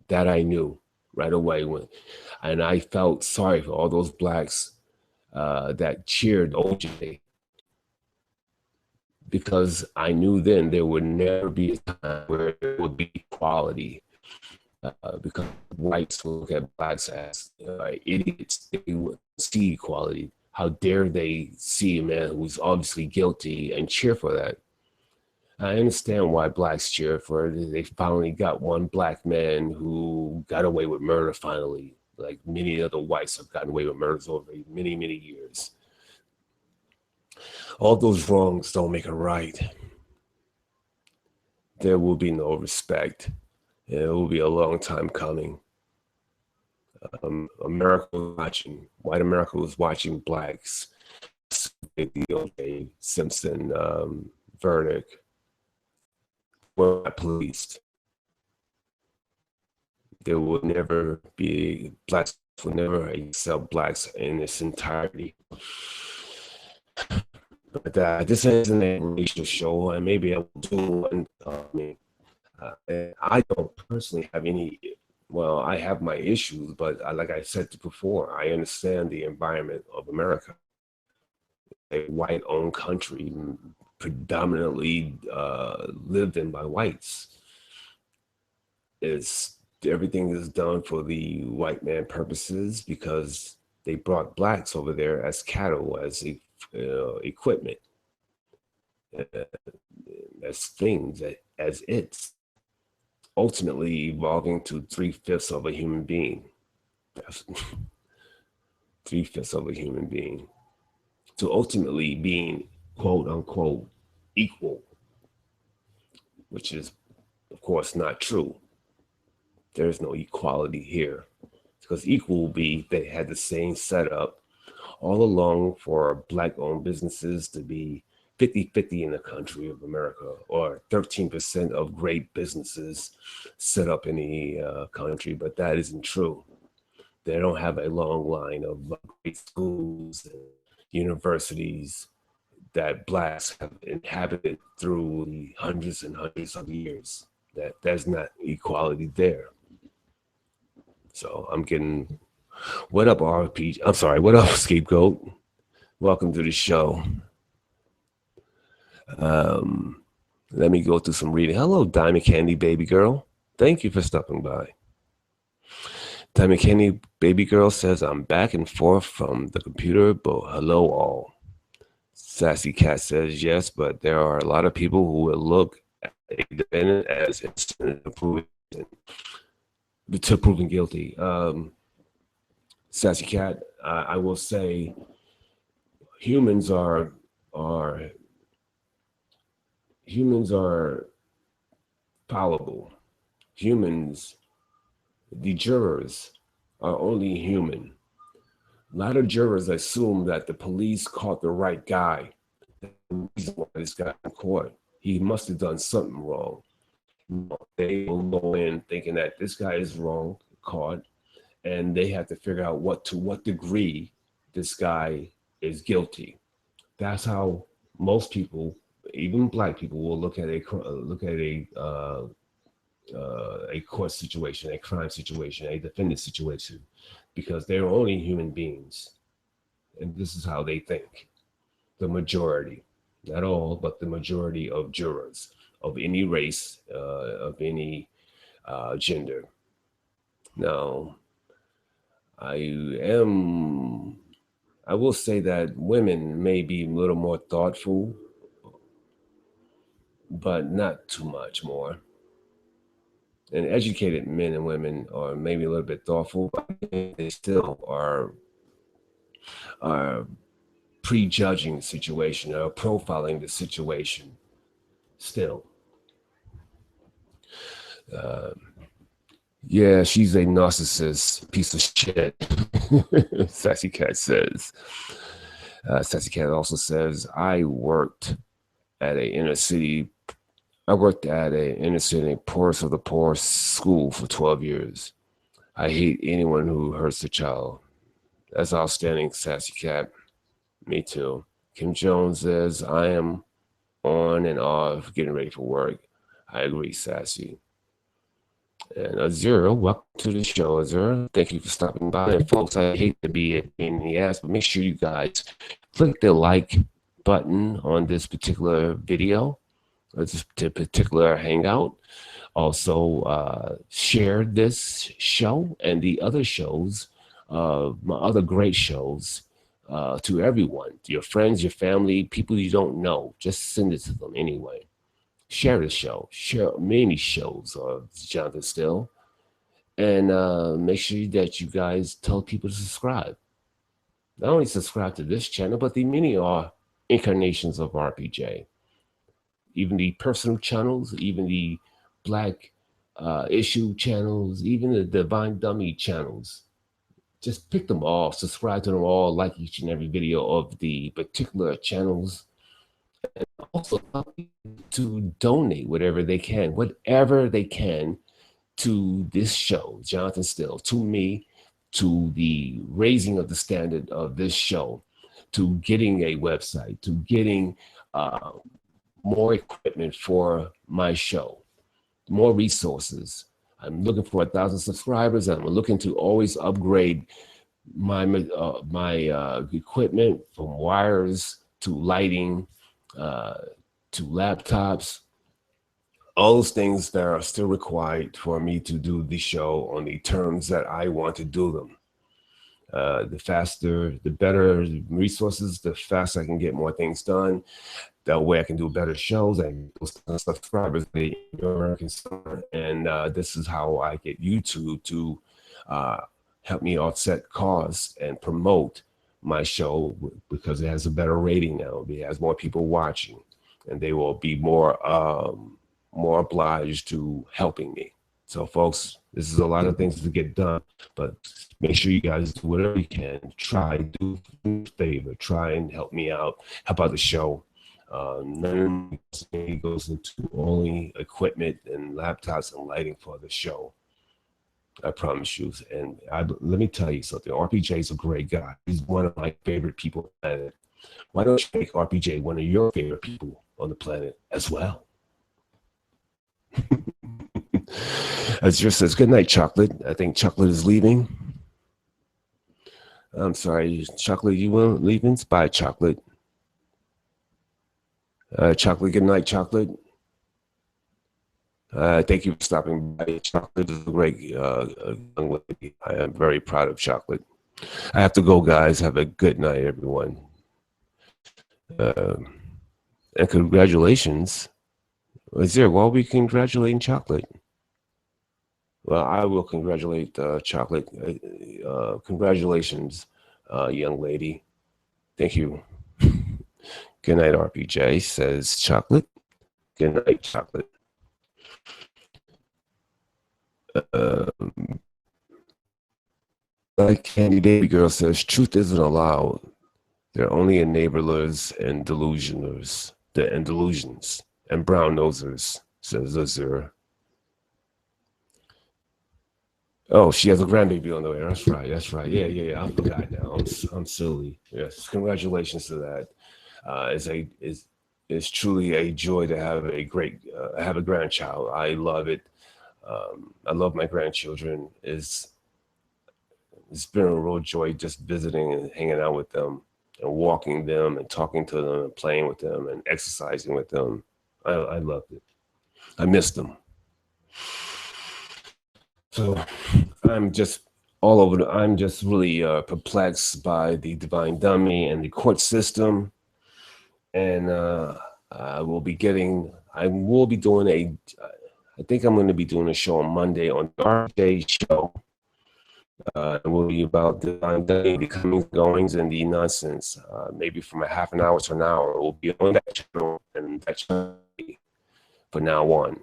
That I knew right away. And I felt sorry for all those Blacks that cheered OJ, because I knew then there would never be a time where there would be equality. Because whites look at Blacks as idiots. They would see equality. How dare they see a man who's obviously guilty and cheer for that? I understand why Blacks cheer for it. They finally got one Black man who got away with murder finally, like many other whites have gotten away with murders over many, many years. All those wrongs don't make it right. There will be no respect. It will be a long time coming. America was watching, white America was watching Blacks, the O.J. Simpson verdict, were not policed. There will never be, Blacks will never accept Blacks in its entirety. But this isn't a racial show, and maybe I will do one. I don't personally have any, well, I have my issues, but like I said before, I understand the environment of America, a white-owned country, predominantly lived in by whites. Everything is done for the white man purposes, because they brought Blacks over there as cattle, as equipment, as things, as it's ultimately evolving to 3/5 of a human being. 3/5 of a human being, to ultimately being quote unquote equal, which is of course not true. There's no equality here, because equal would be they had the same setup all along for Black-owned businesses to be 50-50 in the country of America, or 13% of great businesses set up in the country, but that isn't true. They don't have a long line of great schools and universities that Blacks have inhabited through the hundreds and hundreds of years. There's not equality there. So I'm getting, what up, RP? I'm sorry, what up, Scapegoat? Welcome to the show. Let me go through some reading. Hello, Diamond Candy Baby Girl. Thank you for stopping by. Diamond Candy Baby Girl says, I'm back and forth from the computer, but hello all. Sassy Cat says, yes, but there are a lot of people who will look at a defendant as innocent to proven guilty. Sassy Cat, I will say humans are fallible. Humans, the jurors, are only human. A lot of jurors assume that the police caught the right guy. The reason why this guy in court, he must have done something wrong. They will go in thinking that this guy is wrong, caught, and they have to figure out to what degree this guy is guilty. That's how most people, even Black people, will look at a court situation, a crime situation, a defendant situation. because they're only human beings. And this is how they think. The majority, not all, but the majority of jurors of any race, of any gender. Now, I am, I will say that women may be a little more thoughtful, but not too much more. And educated men and women are maybe a little bit thoughtful, but they still are prejudging the situation or profiling the situation still. Uh, yeah, she's a narcissist piece of shit. Sassy Cat says. Sassy Cat also says, at a inner city. I worked at a inner city poorest of the poor school for 12 years. I hate anyone who hurts a child. That's outstanding, Sassy Cat. Me too. Kim Jones says, I am on and off getting ready for work. I agree, Sassy. And Azura, welcome to the show, Azura. Thank you for stopping by. And folks, I hate to be a pain in the ass, but make sure you guys click the like button on this particular video, or this particular hangout. Also, share this show and the other shows, my other great shows, to everyone, to your friends, your family, people you don't know. Just send it to them anyway. Share the show. Share many shows of Johnathan Steele. And make sure that you guys tell people to subscribe. Not only subscribe to this channel, but the many incarnations of RPJ. Even the personal channels, even the Black issue channels, even the Divine Dummy channels. Just pick them all, subscribe to them all, like each and every video of the particular channels. And also to donate whatever they can to this show, Johnathan Steele, to me, to the raising of the standard of this show, to getting a website, to getting more equipment for my show, more resources. I'm looking for 1,000 subscribers, and I'm looking to always upgrade my equipment, from wires to lighting to laptops, all those things that are still required for me to do the show on the terms that I want to do them. The faster, the better resources, the faster I can get more things done. That way I can do better shows and those subscribers, the American summer. And this is how I get YouTube to help me offset costs and promote my show, because it has a better rating now. It has more people watching, and they will be more obliged to helping me. So folks, this is a lot of things to get done, but make sure you guys do whatever you can. Do a favor, try and help me out, help out the show. None of money goes into only equipment and laptops and lighting for the show. I promise you. And let me tell you something. RPJ is a great guy. He's one of my favorite people on the planet. Why don't you make RPJ one of your favorite people on the planet as well? As just says, good night, Chocolate. I think Chocolate is leaving. I'm sorry, Chocolate, you weren't leaving? Bye, Chocolate. Chocolate, good night, Chocolate. Thank you for stopping by. Chocolate is a great young lady. I am very proud of Chocolate. I have to go, guys. Have a good night, everyone. And congratulations. Is there, while we congratulating Chocolate? Well, I will congratulate Chocolate. Congratulations, young lady. Thank you. Good night, RPJ, says Chocolate. Good night, Chocolate. Like Candy Baby Girl says, truth isn't allowed. They're only enablers and delusioners, and delusions, and brown nosers, says Azura. Oh, she has a grandbaby on the way. That's right. That's right. Yeah. I forgot now. I'm silly. Yes. Congratulations to that. It's truly a joy to have a grandchild. I love it. I love my grandchildren. It's been a real joy just visiting and hanging out with them and walking them and talking to them and playing with them and exercising with them. I loved it. I missed them. So I'm just I'm just really perplexed by the Divine Dummy and the court system. And I will be doing I think I'm going to be doing a show on Monday on the RJ show. It will be about Divine Dummy, the comings, goings, and the nonsense. Maybe from a half an hour to an hour. It will be on that channel and that channel for now on.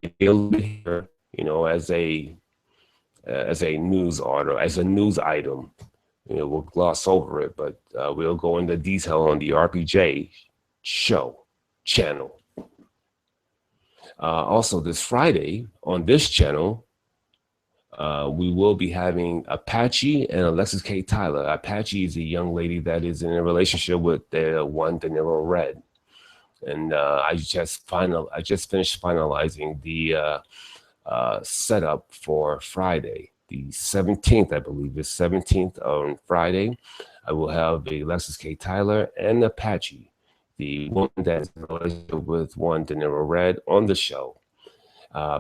Maybe a little bit here, as a news order, as a news item. We'll gloss over it, but we'll go into detail on the RPJ show channel. Also, this Friday on this channel, we will be having Apache and Alexis K. Tyler. Apache is a young lady that is in a relationship with the one De Niro Red, and I just finished finalizing the setup for Friday, the 17th, I believe. The 17th on Friday, I will have a Alexis K. Tyler and Apache, the woman that's in a relationship with one De Niro Red, on the show.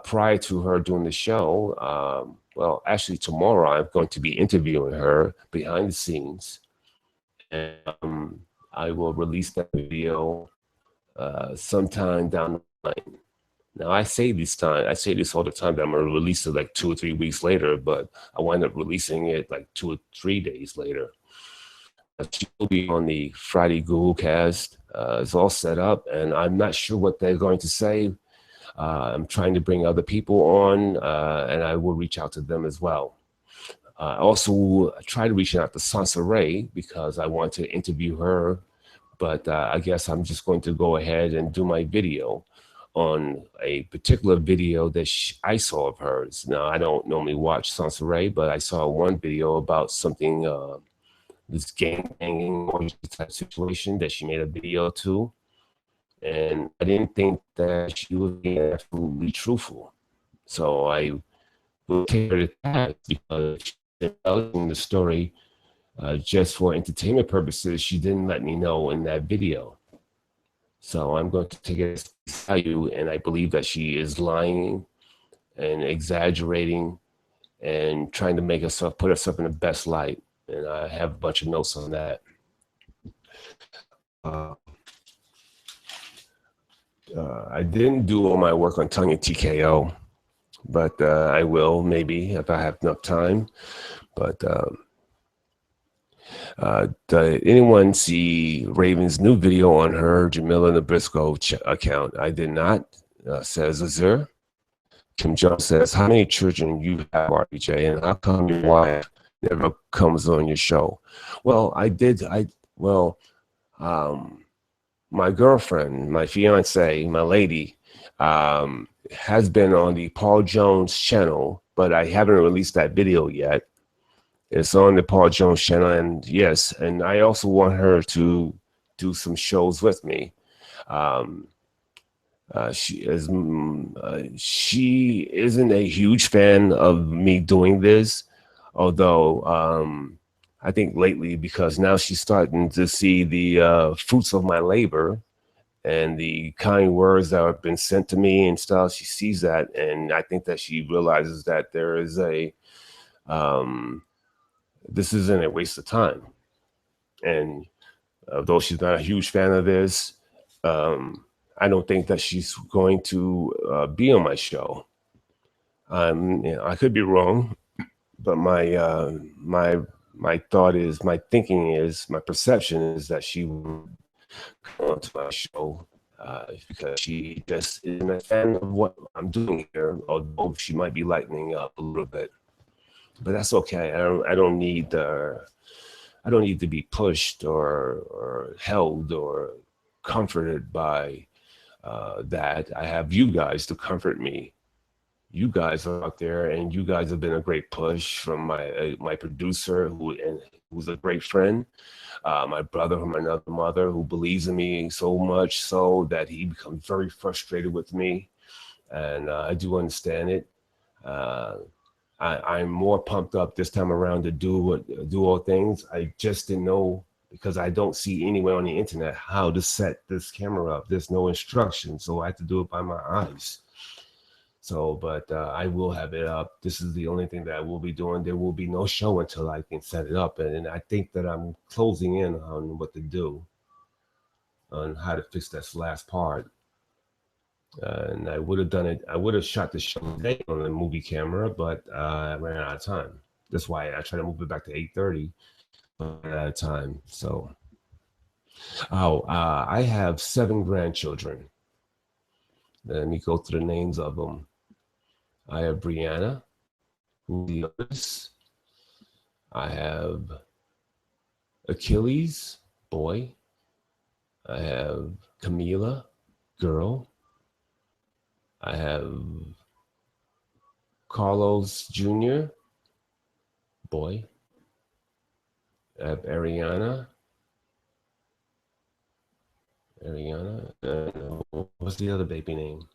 Prior to her doing the show, well, actually tomorrow I'm going to be interviewing her behind the scenes. And I will release that video sometime down the line. Now I say this all the time that I'm gonna release it like 2 or 3 weeks later, but I wind up releasing it like 2 or 3 days later. She will be on the Friday Google Cast. It's all set up, and I'm not sure what they're going to say. I'm trying to bring other people on, and I will reach out to them as well. I also try to reach out to Sansa Ray because I want to interview her, but I guess I'm just going to go ahead and do my video on a particular video that I saw of hers. Now, I don't normally watch Sansa Ray, but I saw one video about something, this gang banging type situation that she made a video to. And I didn't think that she was being absolutely truthful. So I will take her to task because she's telling the story just for entertainment purposes. She didn't let me know in that video. So I'm going to take it as value, and I believe that she is lying and exaggerating and trying to put herself in the best light. And I have a bunch of notes on that. I didn't do all my work on Tongue and TKO, but I will maybe if I have enough time. But did anyone see Raven's new video on her Jamila Nabrisco account? I did not, says Azure. Kim Jones says, how many children you have, RPJ, and how come your wife never comes on your show? Well, my girlfriend, my fiance, my lady, has been on the Paul Jones channel, but I haven't released that video yet. It's on the Paul Jones channel, and yes, and I also want her to do some shows with me. She isn't a huge fan of me doing this, although I think lately, because now she's starting to see the fruits of my labor and the kind words that have been sent to me and stuff. She sees that, and I think that she realizes that there is this isn't a waste of time. And though she's not a huge fan of this, I don't think that she's going to be on my show. I could be wrong, but my thought is, my thinking is, my perception is that she would come onto my show because she just isn't a fan of what I'm doing here, although she might be lightening up a little bit. But that's okay. I don't need to be pushed or held or comforted by that. I have you guys to comfort me. You guys are out there, and you guys have been a great push from my producer, who's a great friend, my brother from another mother, who believes in me so much so that he becomes very frustrated with me, and I do understand it. I'm more pumped up this time around to do all things. I just didn't know, because I don't see anywhere on the internet how to set this camera up. There's no instructions, so I have to do it by my eyes. So, but I will have it up. This is the only thing that I will be doing. There will be no show until I can set it up. And I think that I'm closing in on what to do, on how to fix this last part. And I would have done it. I would have shot the show today on the movie camera, but I ran out of time. That's why I tried to move it back to 8:30, but I ran out of time. So, I have 7 grandchildren. Let me go through the names of them. I have Brianna, who's the oldest. I have Achilles, boy. I have Camila, girl. I have Carlos Jr., boy. I have Ariana. What's the other baby name?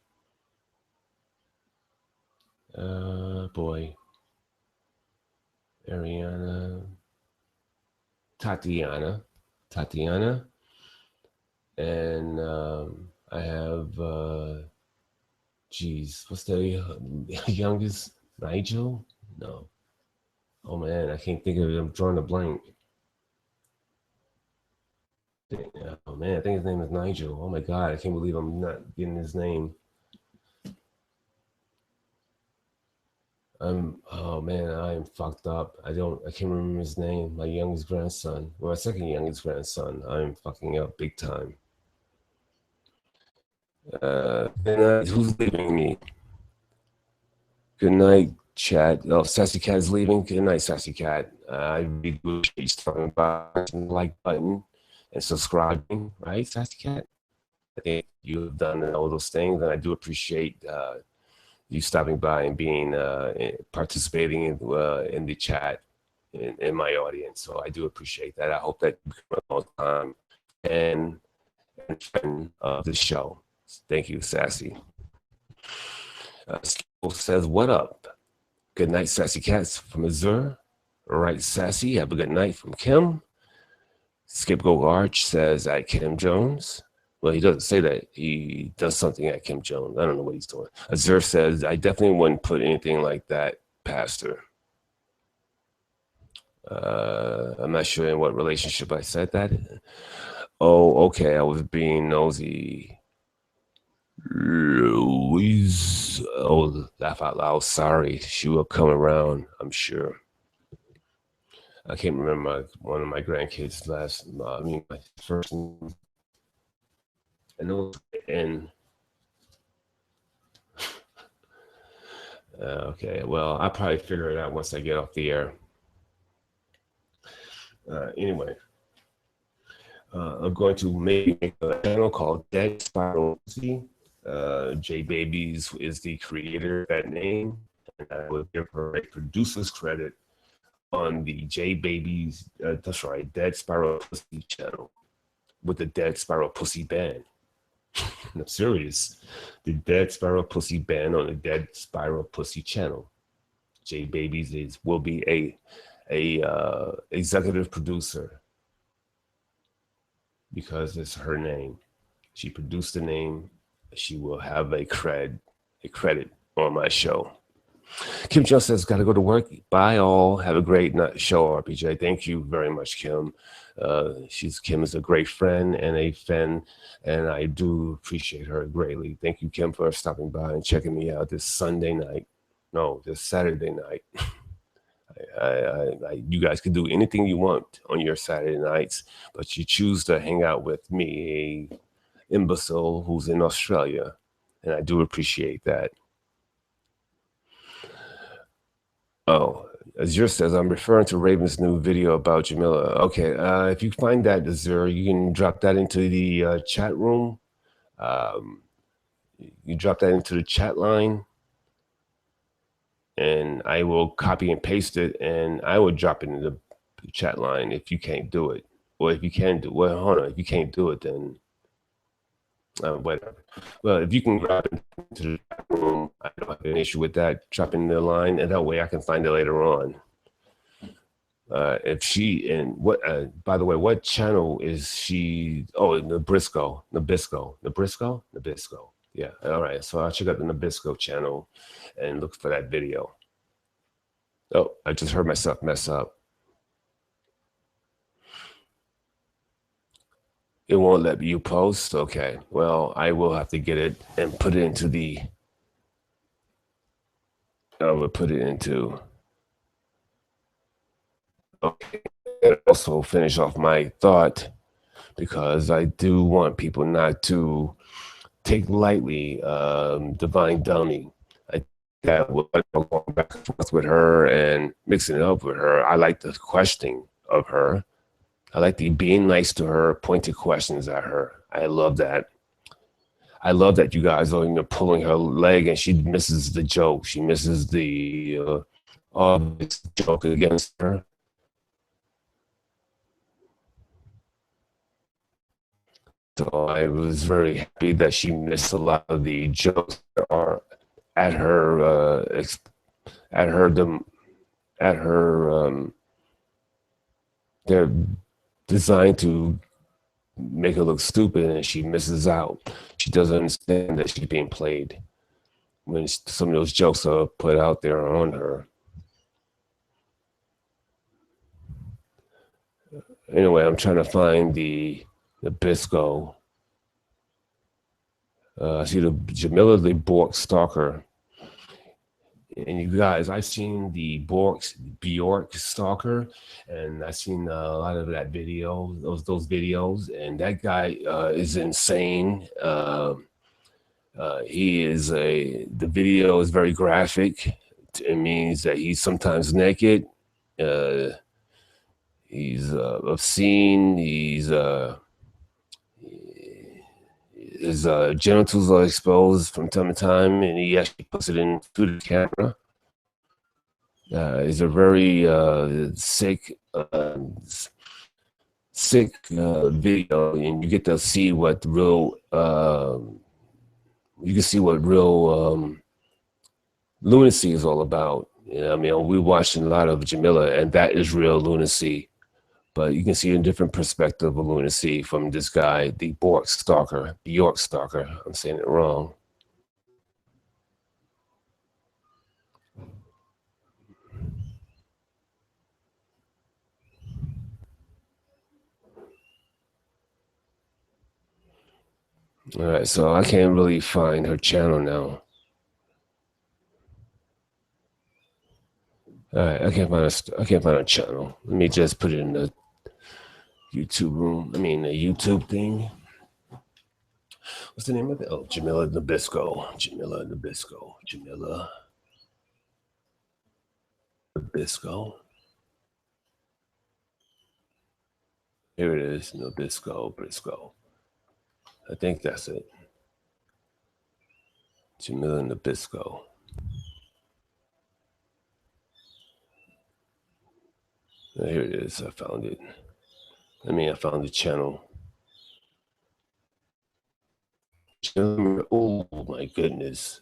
Boy. Ariana. Tatiana. And I have, what's the youngest? Nigel? No. Oh man, I can't think of it. I'm drawing a blank. Oh man, I think his name is Nigel. Oh my God, I can't believe I'm not getting his name. Oh man, I am fucked up. I can't remember his name. My youngest grandson, or my second youngest grandson. I'm fucking up big time. Good night. Who's leaving me? Good night, chat. Oh, Sassy Cat is leaving. Good night, Sassy Cat. I really appreciate you stopping by, pressing the like button and subscribing, right, Sassy Cat? I think you have done all those things, and I do appreciate you stopping by and being participating in the chat in my audience. So I do appreciate that. I hope that you become a long time and friend of the show. Thank you, Sassy. Skill says, what up? Good night, Sassy Cats from Azure. All right, Sassy, have a good night from Kim. Skip Go Arch says, at Kim Jones. Well, he doesn't say that. He does something at Kim Jones. I don't know what he's doing. Azure says, I definitely wouldn't put anything like that past her. I'm not sure in what relationship I said that. Oh, okay. I was being nosy. Louise. Oh, laugh out loud. Sorry. She will come around, I'm sure. I can't remember one of my grandkids' my first name. I know it's N. Okay, well, I'll probably figure it out once I get off the air. Anyway, I'm going to make a channel called Dead Spiral. J Babies is the creator of that name, and I will give her a producer's credit on the J Babies, that's right, Dead Spiral Pussy channel with the Dead Spiral Pussy band. I'm serious. The Dead Spiral Pussy band on the Dead Spiral Pussy channel. J Babies will be a executive producer because it's her name. She produced the name. She will have a credit on my show. Kim Jones says, got to go to work. Bye all. Have a great show, RPJ. Thank you very much, Kim. Kim is a great friend and a fan, and I do appreciate her greatly. Thank you, Kim, for stopping by and checking me out this Saturday night. You guys can do anything you want on your Saturday nights, but you choose to hang out with me, a imbecile who's in Australia, and I do appreciate that. Oh, Azure says, I'm referring to Raven's new video about Jamila. Okay, if you find that, Azure, you can drop that into the chat room. You drop that into the chat line, and I will copy and paste it, and I will drop it into the chat line if you can't do it. Or if you can do it, well, hold on, if you can't do it, then Whatever. Well, if you can grab it to the chat room, I don't have an issue with that. Drop in the line, and that way I can find it later on. If she and what? By the way, what channel is she? Oh, Nabisco. Yeah. All right. So I'll check out the Nabisco channel and look for that video. Oh, I just heard myself mess up. It won't let you post. Okay. Well, I will have to get it and put it into the. I will put it into. Okay. And also finish off my thought because I do want people not to take lightly Divine Dummy. I that going back and forth with her and mixing it up with her. I like the questioning of her. I like the being nice to her, pointed questions at her. I love that. I love that you guys are pulling her leg and she misses the joke. She misses the obvious joke against her. So I was very happy that she missed a lot of the jokes that are at her at her at her they're designed to make her look stupid and she misses out. She doesn't understand that she's being played when some of those jokes are put out there on her. Anyway, I'm trying to find the Bisco. I see the Jamila the Bork Stalker. And you guys, I've seen the Bjork Stalker, and I've seen a lot of that video, those videos, and that guy is insane. The video is very graphic. It means that he's sometimes naked. Uh, he's obscene. His genitals are exposed from time to time, and he actually puts it into the camera. It's a very sick video, and you get to see what real you can see what real lunacy is all about. You know, I mean, we're watching a lot of Jamila, and that is real lunacy. But you can see a different perspective of lunacy from this guy, the Bjork Stalker. I'm saying it wrong. All right, so I can't really find her channel now. All right, I can't find a channel. Let me just put it in the YouTube room. I mean, the YouTube thing. What's the name of it? Oh, Jamila Nabisco. Here it is, Nabisco. I think that's it. Jamila Nabisco. Here it is. I found it. I found the channel. Oh my goodness.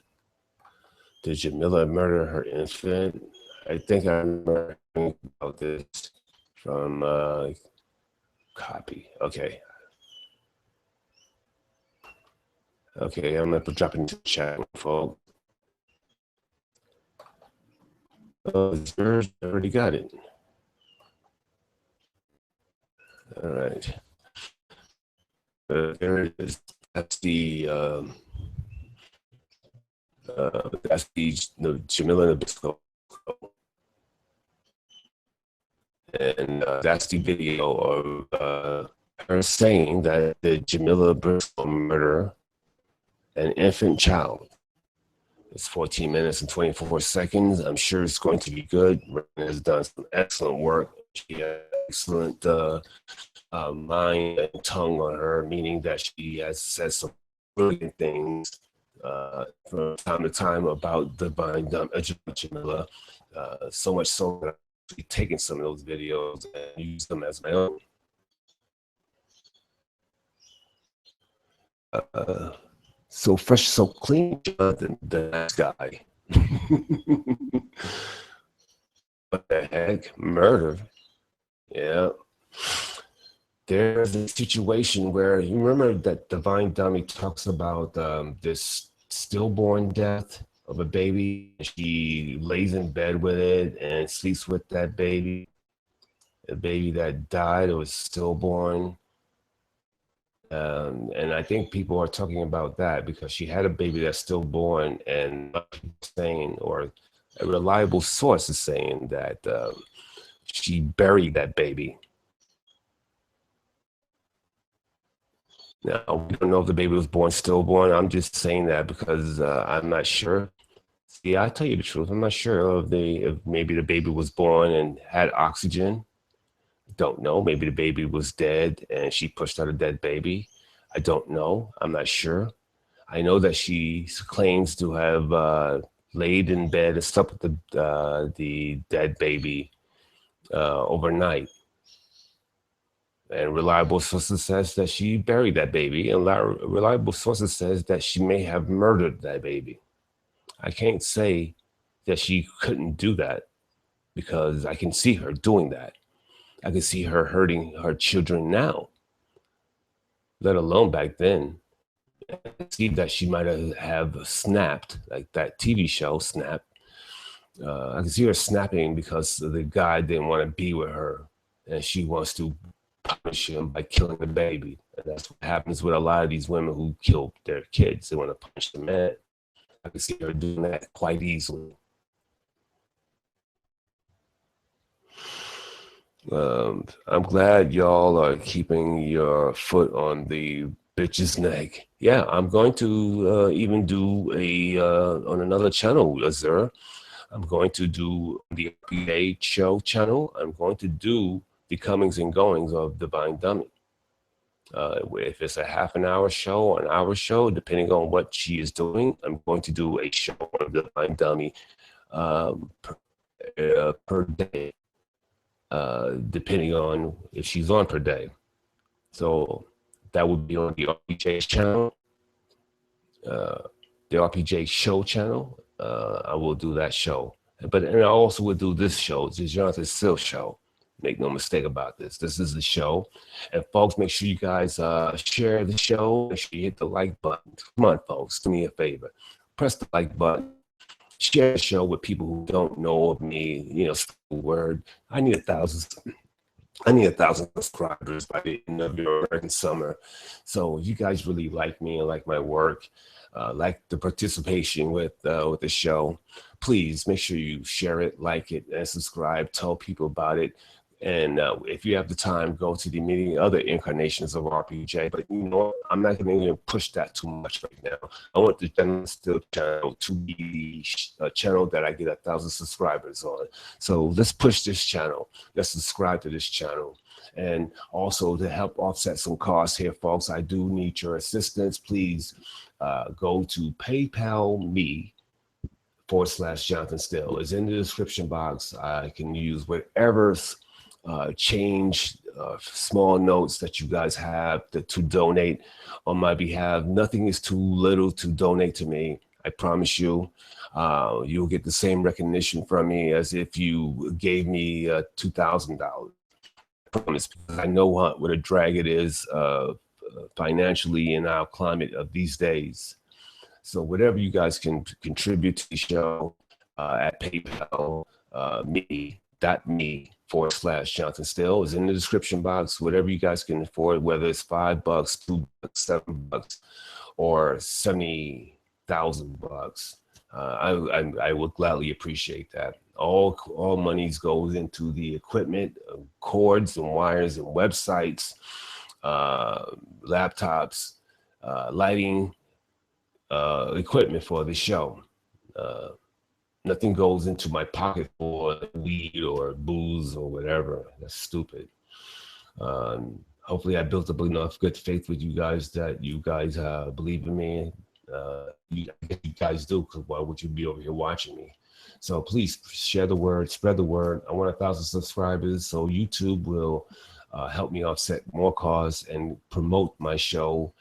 Did Jamila murder her infant? I think I remember about this from copy. Okay. Okay, I'm gonna drop it into the chat, folks. Oh, I already got it. All right. There it is. That's the Jamila Nabisco. And that's the video of her saying that the Jamila Bristol murder an infant child. It's 14 minutes and 24 seconds. I'm sure it's going to be good. Renee has done some excellent work. She has excellent mind and tongue on her, meaning that she has said some brilliant things from time to time about Divine Jamila. So much so that I've taken some of those videos and used them as my own. Uh, so fresh, so clean, Jonathan, the nice guy. What the heck? Murder? Yeah. There's a situation where you remember that Divine Dummy talks about this stillborn death of a baby. She lays in bed with it and sleeps with that baby, a baby that died or was stillborn. And I think people are talking about that because she had a baby that's stillborn, and saying, or a reliable source is saying that she buried that baby. Now, we don't know if the baby was born stillborn. I'm just saying that because I'm not sure. See, I tell you the truth. I'm not sure if maybe the baby was born and had oxygen. Don't know. Maybe the baby was dead and she pushed out a dead baby. I don't know. I'm not sure. I know that she claims to have laid in bed and slept with the dead baby overnight. And reliable sources says that she buried that baby, and reliable sources says that she may have murdered that baby. I can't say that she couldn't do that because I can see her doing that. I can see her hurting her children now, let alone back then. I can see that she might have snapped, like that TV show Snap. I can see her snapping because the guy didn't want to be with her, and she wants to punish him by killing the baby. And that's what happens with a lot of these women who kill their kids. They want to punish the man. I can see her doing that quite easily. I'm glad y'all are keeping your foot on the bitch's neck. Yeah, I'm going to even do a on another channel, Azura. I'm going to do the RPA show channel. I'm going to do the comings and goings of Divine Dummy. If it's a half an hour show or an hour show, depending on what she is doing, I'm going to do a show on Divine Dummy per day, depending on if she's on per day. So that would be on the RPJ channel, the RPJ show channel. I will do that show. And I also would do this show, the Johnathan Steele show. Make no mistake about this. This is the show. And folks, make sure you guys share the show. Make sure you hit the like button. Come on, folks, do me a favor. Press the like button. Share the show with people who don't know of me. You know, word. I need 1,000 subscribers by the end of your American summer. So if you guys really like me and like my work, like the participation with the show, please make sure you share it, like it, and subscribe. Tell people about it. And if you have the time, go to the many other incarnations of RPG. But you know what? I'm not going to even push that too much right now. I want the Johnathan Steele channel to be a channel that I get 1,000 subscribers on. So let's push this channel. Let's subscribe to this channel. And also to help offset some costs here, folks, I do need your assistance. Please go to PayPal me /Johnathan Steele. It's in the description box. I can use whatever change, small notes that you guys have to donate on my behalf. Nothing is too little to donate to me. I promise you. You'll get the same recognition from me as if you gave me $2,000. I promise, because I know what a drag it is financially in our climate of these days. So whatever you guys can contribute to the show at PayPal, me /Johnathan Steele is in the description box. Whatever you guys can afford, whether it's $5, $2, $7, or $70,000, I would gladly appreciate that. All monies goes into the equipment, cords and wires and websites, laptops, lighting, equipment for the show. Nothing goes into my pocket for weed or booze or whatever. That's stupid. Hopefully I built up enough good faith with you guys that you guys believe in me. You guys do, because why would you be over here watching me? So please share the word, spread the word. I want 1,000 subscribers, so YouTube will help me offset more costs and promote my show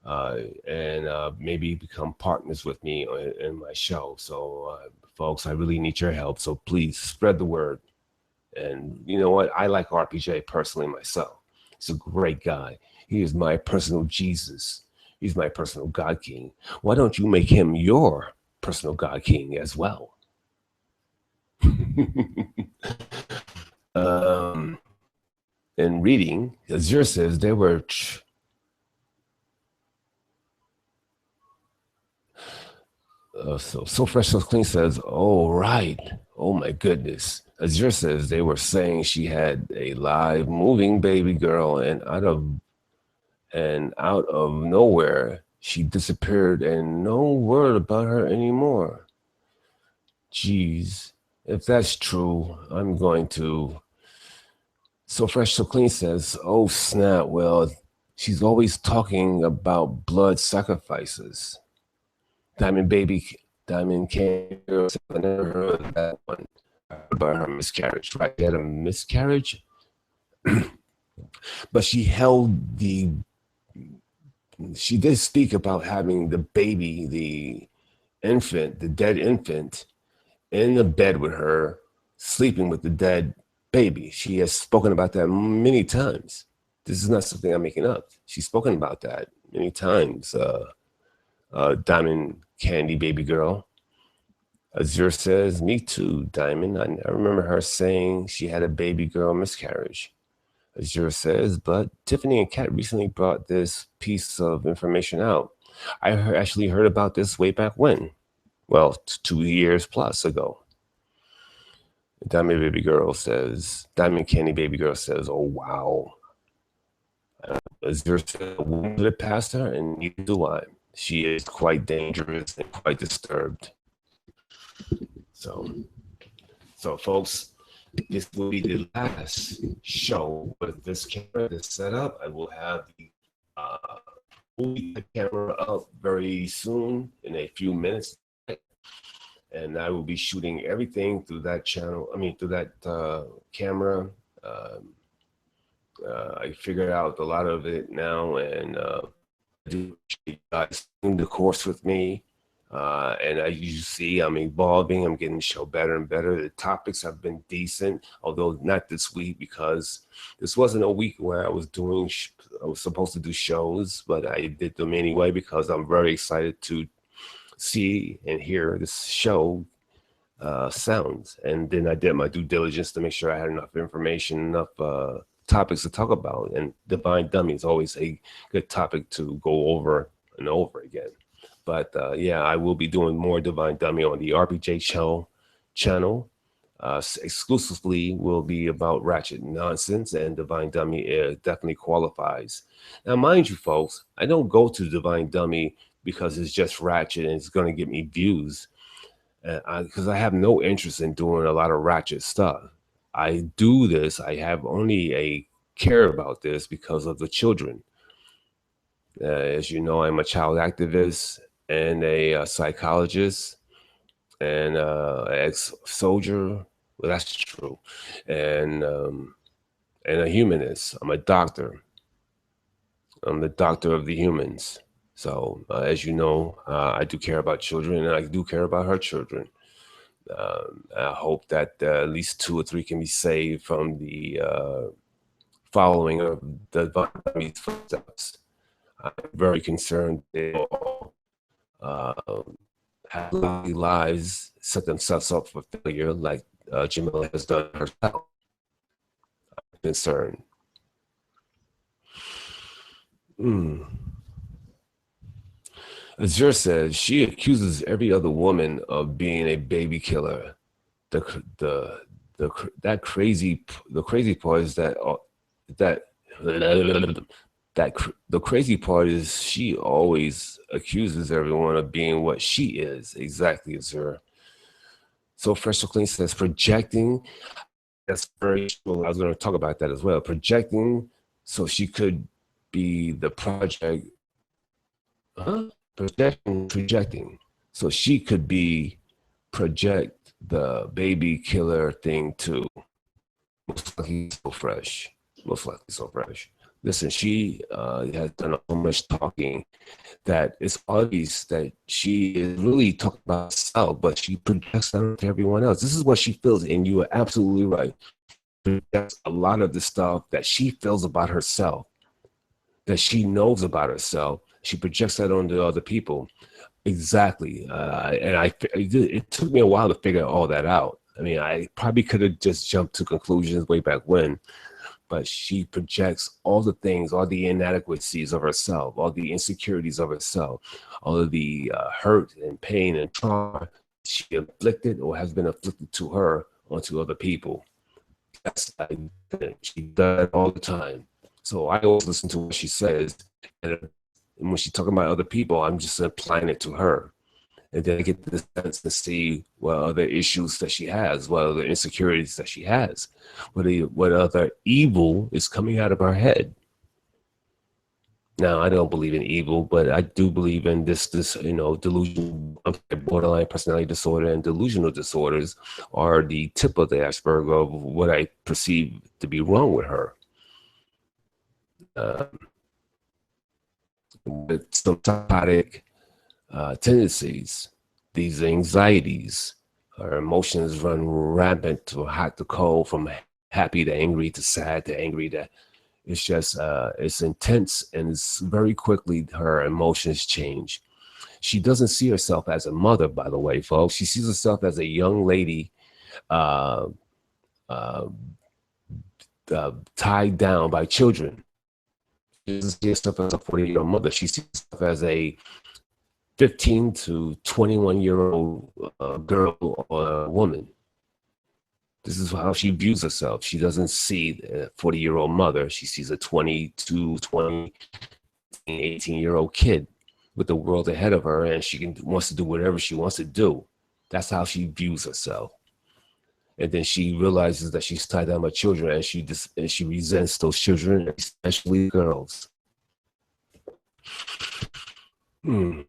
and maybe become partners with me in my show. So, folks, I really need your help. So please spread the word. And you know what? I like RPJ personally myself. He's a great guy. He is my personal Jesus. He's my personal God King. Why don't you make him your personal God King as well? um, in reading, Azure says there were. So fresh, so clean says, "Oh right, oh my goodness." Azure says they were saying she had a live moving baby girl, and out of nowhere she disappeared, and no word about her anymore. Jeez, if that's true, I'm going to. So fresh, so clean says, "Oh snap! Well, she's always talking about blood sacrifices." Diamond Baby, Diamond Candy Girl, I never heard of that one. About her miscarriage, right? She had a miscarriage, but she did speak about having the baby, the infant, the dead infant, in the bed with her, sleeping with the dead baby. She has spoken about that many times. This is not something I'm making up. She's spoken about that many times. Diamond Candy Baby Girl. Azure says, "Me too, Diamond. I remember her saying she had a baby girl miscarriage." Azure says, "But Tiffany and Kat recently brought this piece of information out. Actually heard about this way back when. Well, 2 years plus ago." Diamond Candy Baby Girl says, "Oh, wow." Azure says, "I wouldn't put it past her, and neither do I. She is quite dangerous and quite disturbed." So, so folks, this will be the last show with this camera, this setup. I will have the camera up very soon in a few minutes. And I will be shooting everything through that channel. I mean, through that camera. I figured out a lot of it now, and I do appreciate you guys doing the course with me. And as you see, I'm evolving. I'm getting the show better and better. The topics have been decent, although not this week because this wasn't a week where I was doing. I was supposed to do shows, but I did them anyway because I'm very excited to see and hear this show sounds. And then I did my due diligence to make sure I had enough information, enough topics to talk about. And Divine Dummy is always a good topic to go over and over again. But yeah, I will be doing more Divine Dummy on the RPJ channel. Exclusively will be about ratchet nonsense, and Divine Dummy definitely qualifies. Now, mind you, folks, I don't go to Divine Dummy because it's just ratchet and it's going to get me views. Because I have no interest in doing a lot of ratchet stuff. I do this. I have only a care about this because of the children. As you know, I'm a child activist and a psychologist and ex-soldier. Well, that's true, and a humanist. I'm a doctor. I'm the doctor of the humans. So, as you know, I do care about children, and I do care about her children. I hope that at least 2 or 3 can be saved from the following of the Vietnamese footsteps. I'm very concerned they all have lovely lives, set themselves up for failure like Jamila has done herself. I'm concerned. Azure says she accuses every other woman of being a baby killer. The that crazy the crazy part is that the crazy part is she always accuses everyone of being what she is. Exactly, Azure. So Fresh So Clean says projecting. That's very true. I was going to talk about that as well. Projecting so she could be the project. Huh? Projecting. So she could be project the baby killer thing too. Most likely so fresh. Most likely so fresh. Listen, she has done so much talking that it's obvious that she is really talking about herself, but she projects that onto everyone else. This is what she feels, and you are absolutely right. That's a lot of the stuff that she feels about herself, that she knows about herself. She projects that onto other people. Exactly. It took me a while to figure all that out. I mean, I probably could have just jumped to conclusions way back when, but she projects all the things, all the inadequacies of herself, all the insecurities of herself, all of the hurt and pain and trauma she inflicted or has been inflicted to her onto other people. That's she does it all the time. So I always listen to what she says, and when she's talking about other people, I'm just applying it to her. And then I get the sense to see what other issues that she has, what other insecurities that she has, what other evil is coming out of her head. Now, I don't believe in evil, but I do believe in this, delusion, borderline personality disorder and delusional disorders are the tip of the iceberg of what I perceive to be wrong with her. Uh, with some psychotic tendencies, these anxieties, our emotions run rampant to hot to cold, from happy to angry to sad to angry to it's just it's intense, and it's very quickly her emotions change. She doesn't see herself as a mother, by the way, folks. She sees herself as a young lady uh, uh, tied down by children. She doesn't see herself as a 40-year-old mother. She sees herself as a 15 to 21-year-old girl or woman. This is how she views herself. She doesn't see a 40-year-old mother. She sees a 22, 20, 18-year-old kid with the world ahead of her, and wants to do whatever she wants to do. That's how she views herself. And then she realizes that she's tied down by children, and she resents those children, especially girls. Hmm.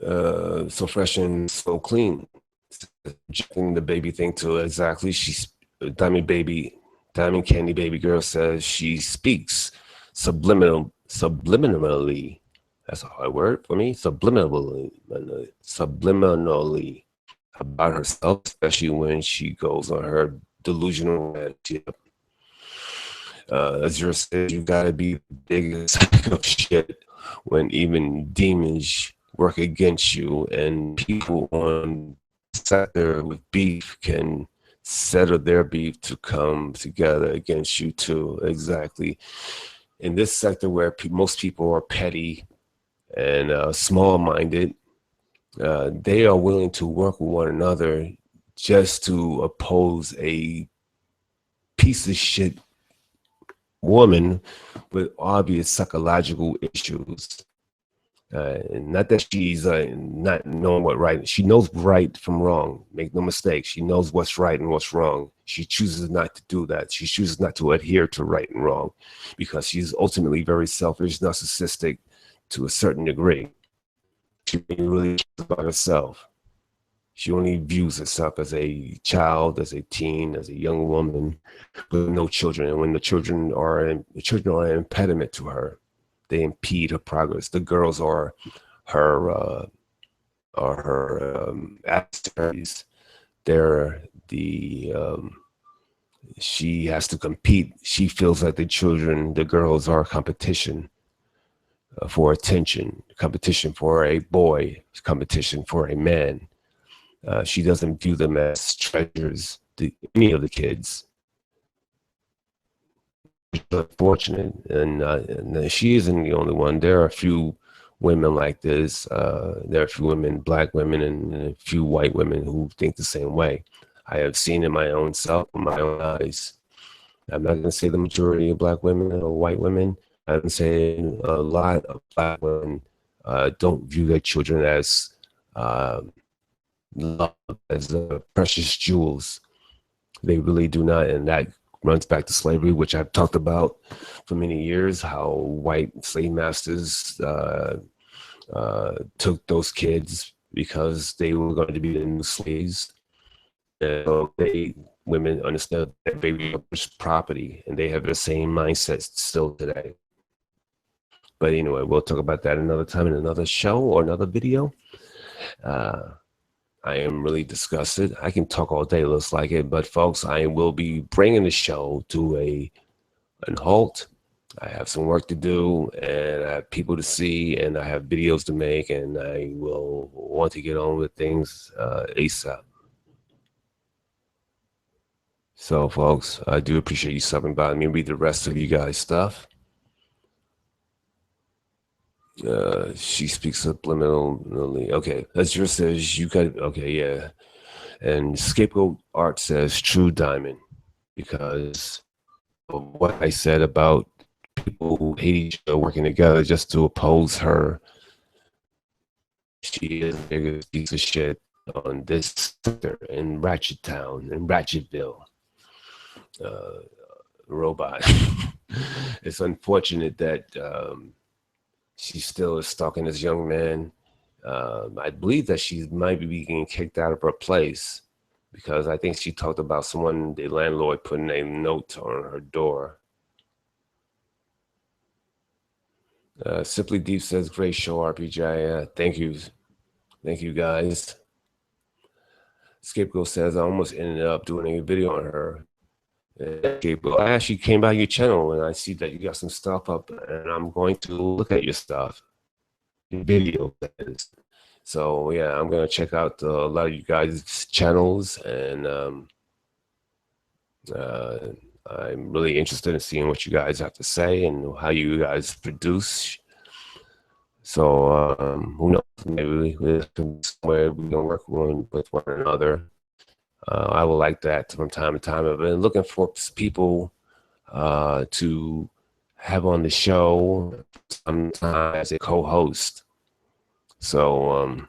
So fresh and so clean. Injecting the baby thing to exactly. Diamond Candy Baby Girl says she speaks subliminally. That's a hard word for me. Subliminally about herself, especially when she goes on her delusional rant. As you said, you gotta be the biggest sack of shit when even demons work against you, and people on sector with beef can settle their beef to come together against you too. Exactly. In this sector where most people are petty and small-minded, they are willing to work with one another just to oppose a piece of shit woman with obvious psychological issues. Not that she's not knowing what right. She knows right from wrong. Make no mistake. She knows what's right and what's wrong. She chooses not to do that. She chooses not to adhere to right and wrong because she's ultimately very selfish, narcissistic to a certain degree. She really cares about herself. She only views herself as a child, as a teen, as a young woman with no children. And when the children are an impediment to her, they impede her progress. The girls are her adversaries. They're she has to compete. She feels like the girls are competition for attention, competition for a boy, competition for a man. She doesn't view them as treasures to any of the kids. She's unfortunate, and she isn't the only one. There are a few women like this. There are a few women, black women, and a few white women who think the same way. I have seen in my own self, in my own eyes. I'm not going to say the majority of black women or white women. I'm saying a lot of black women don't view their children as love, as precious jewels. They really do not, and that runs back to slavery, which I've talked about for many years, how white slave masters took those kids because they were going to be the new slaves. And so women understood that baby was property, and they have the same mindset still today. But anyway, we'll talk about that another time in another show or another video. Uh, I am really disgusted. I can talk all day, looks like it, but folks, I will be bringing the show to an halt. I have some work to do, and I have people to see, and I have videos to make, and I will want to get on with things ASAP. So, folks, I do appreciate you stopping by. Let me read the rest of you guys' stuff. She speaks subliminally. Okay, Azure says you got. Okay, yeah. And Scapegoat Art says True Diamond, because of what I said about people who hate each other working together just to oppose her. She is the biggest piece of shit on this sector in Ratchet Town, in Ratchetville. Robot. It's unfortunate that she still is stalking this young man. I believe that she might be getting kicked out of her place because I think she talked about someone, the landlord, putting a note on her door. Simply Deep says, great show, RPJ. Thank you. Thank you, guys. Scapegoat says, I almost ended up doing a video on her. Scapegoat, I actually came by your channel and I see that you got some stuff up, and I'm going to look at your stuff. Your video. So, yeah, I'm going to check out a lot of you guys' channels, and I'm really interested in seeing what you guys have to say and how you guys produce. So who knows? Maybe somewhere we can work with one another. I would like that from time to time. I've been looking for people to have on the show sometimes as a co-host. So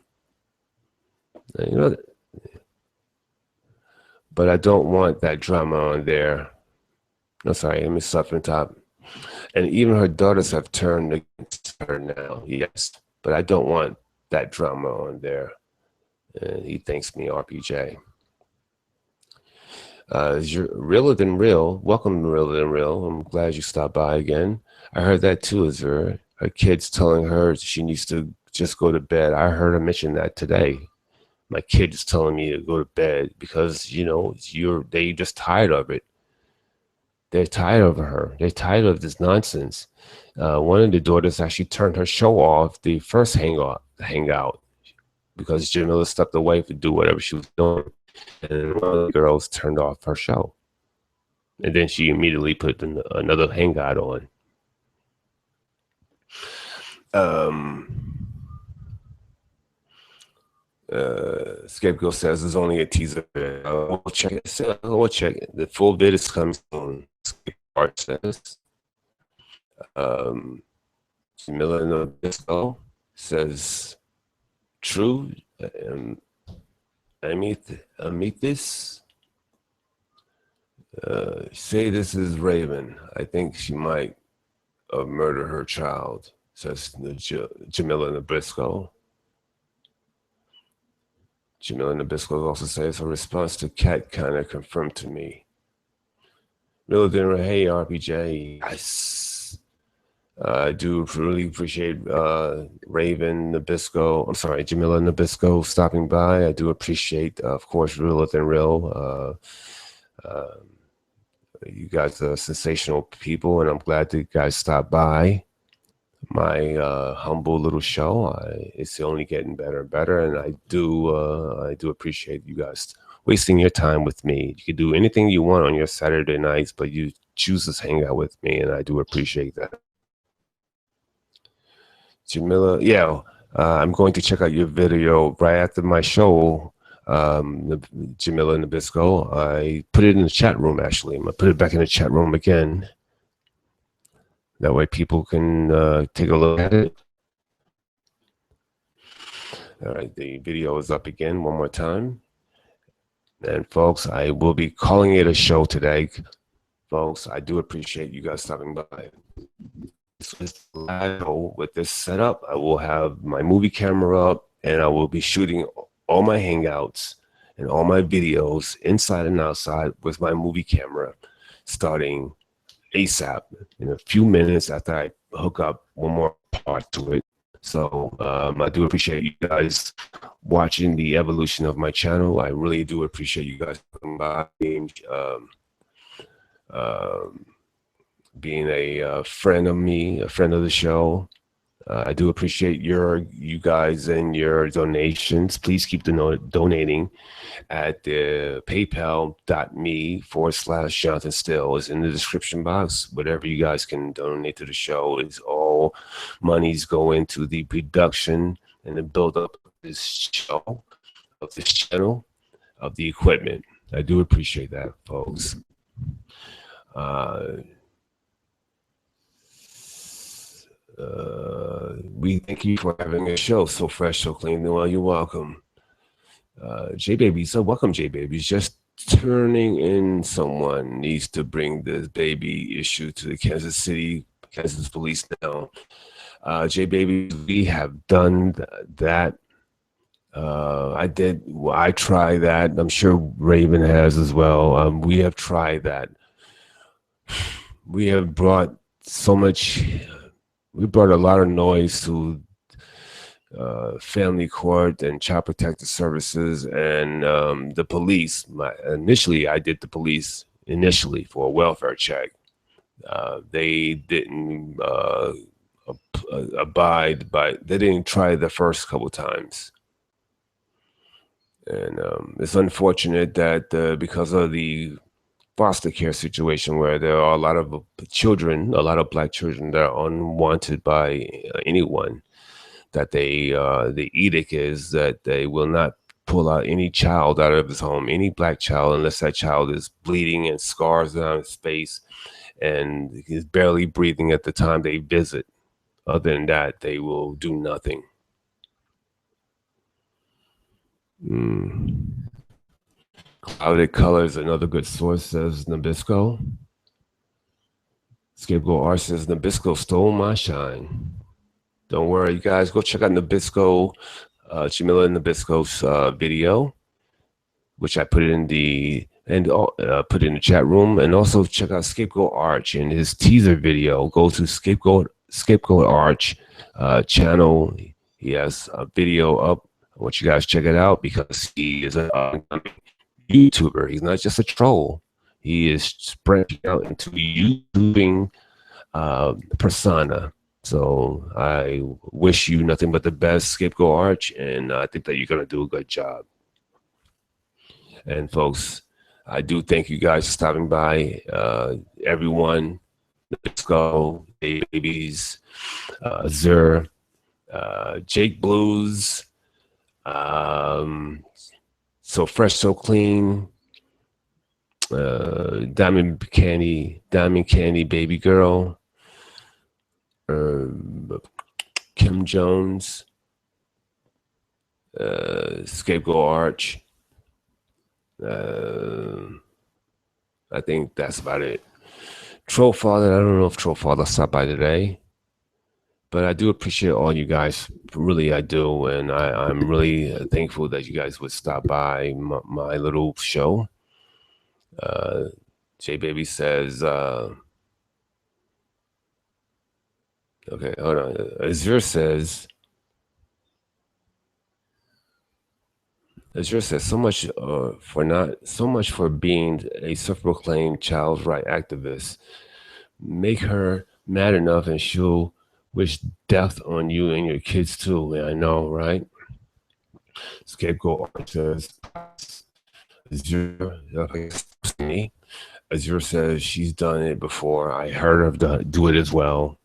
you know, but I don't want that drama on there. No, sorry, let me start from the top. And even her daughters have turned against her now, yes. But I don't want that drama on there. And he thanks me, RPJ. You're realer than real. Welcome to Realer Than Real. I'm glad you stopped by again. I heard that too, is her kids telling her she needs to just go to bed. I heard her mention that today. My kid is telling me to go to bed because, you know, they just tired of it. They're tired of her. They're tired of this nonsense. One of the daughters actually turned her show off the first hangout because Jamila stepped away to do whatever she was doing. And one of the girls turned off her show. And then she immediately put another hangout on. Scapegoat says there's only a teaser. We'll check it. We'll check it. The full vid is coming soon. Scapegoat says. Miller Nabisco says, true. I meet this. Say this is Raven. I think she might murder her child, says Jamila Nabisco. Jamila Nabisco also says her response to Cat kind of confirmed to me. Miller Dinner, hey RPJ. Yes. I do really appreciate Raven Nabisco. I'm sorry, Jamila Nabisco stopping by. I do appreciate, of course, Realer Than Real. You guys are sensational people, and I'm glad that you guys stopped by my humble little show. It's only getting better and better, and I do appreciate you guys wasting your time with me. You can do anything you want on your Saturday nights, but you choose to hang out with me, and I do appreciate that. Jamila, yeah, I'm going to check out your video right after my show. Jamila Nabisco, I put it in the chat room. Actually, I'm gonna put it back in the chat room again. That way people can take a look at it. All right, the video is up again one more time. And folks, I will be calling it a show today. Folks, I do appreciate you guys stopping by. With this setup, I will have my movie camera up and I will be shooting all my hangouts. and all my videos inside and outside with my movie camera starting ASAP in a few minutes after I hook up one more part to it. So I do appreciate you guys watching the evolution of my channel. I really do appreciate you guys coming by, um, being a friend of me, a friend of the show. I do appreciate you guys and your donations. Please keep donating at the paypal.me/Johnathan Steele is in the description box. Whatever you guys can donate to the show is all monies go into the production and the build up of this show, of this channel, of the equipment. I do appreciate that, folks. We thank you for having a show so fresh, so clean. Well, you're welcome. J Baby, so welcome, J Baby's just turning in. Someone needs to bring this baby issue to the Kansas police now. J Baby, we have done that. I tried that. I'm sure Raven has as well. We have tried that. We have brought so much. We brought a lot of noise to family court and child protective services and the police. Initially, I did the police initially for a welfare check. They didn't abide by. They didn't try the first couple times, and it's unfortunate that because of the foster care situation where there are a lot of children, a lot of black children that are unwanted by anyone, that the edict is that they will not pull out any child out of his home, any black child, unless that child is bleeding and scars down his face and is barely breathing at the time they visit. Other than that, they will do nothing. Clouded Colors, another good source, says Nabisco. Scapegoat Art says Nabisco stole my shine. Don't worry, you guys. Go check out Nabisco, Jamila Nabisco's video, which I put in the chat room, and also check out Scapegoat Arch and his teaser video. Go to Scapegoat Arch channel. He has a video up. I want you guys to check it out because he is a YouTuber. He's not just a troll. He is branching out into YouTubing persona. So I wish you nothing but the best, Scapegoat Arch, and I think that you're going to do a good job. And folks, I do thank you guys for stopping by. Everyone, let's go, babies, Zur, Jake Blues, So Fresh, So Clean, Diamond Candy, Baby Girl, Kim Jones, Scapegoat Arch. I think that's about it. Troll Father, I don't know if Troll Father stopped by today, but I do appreciate all you guys. Really, I do, and I'm really thankful that you guys would stop by my little show. J Baby says, okay, hold on. Azure says, so much for being a self-proclaimed child right activist. Make her mad enough, and she'll wish death on you and your kids too. Man, I know, right? Scapegoat Art says, Azure says she's done it before. I heard her do it as well.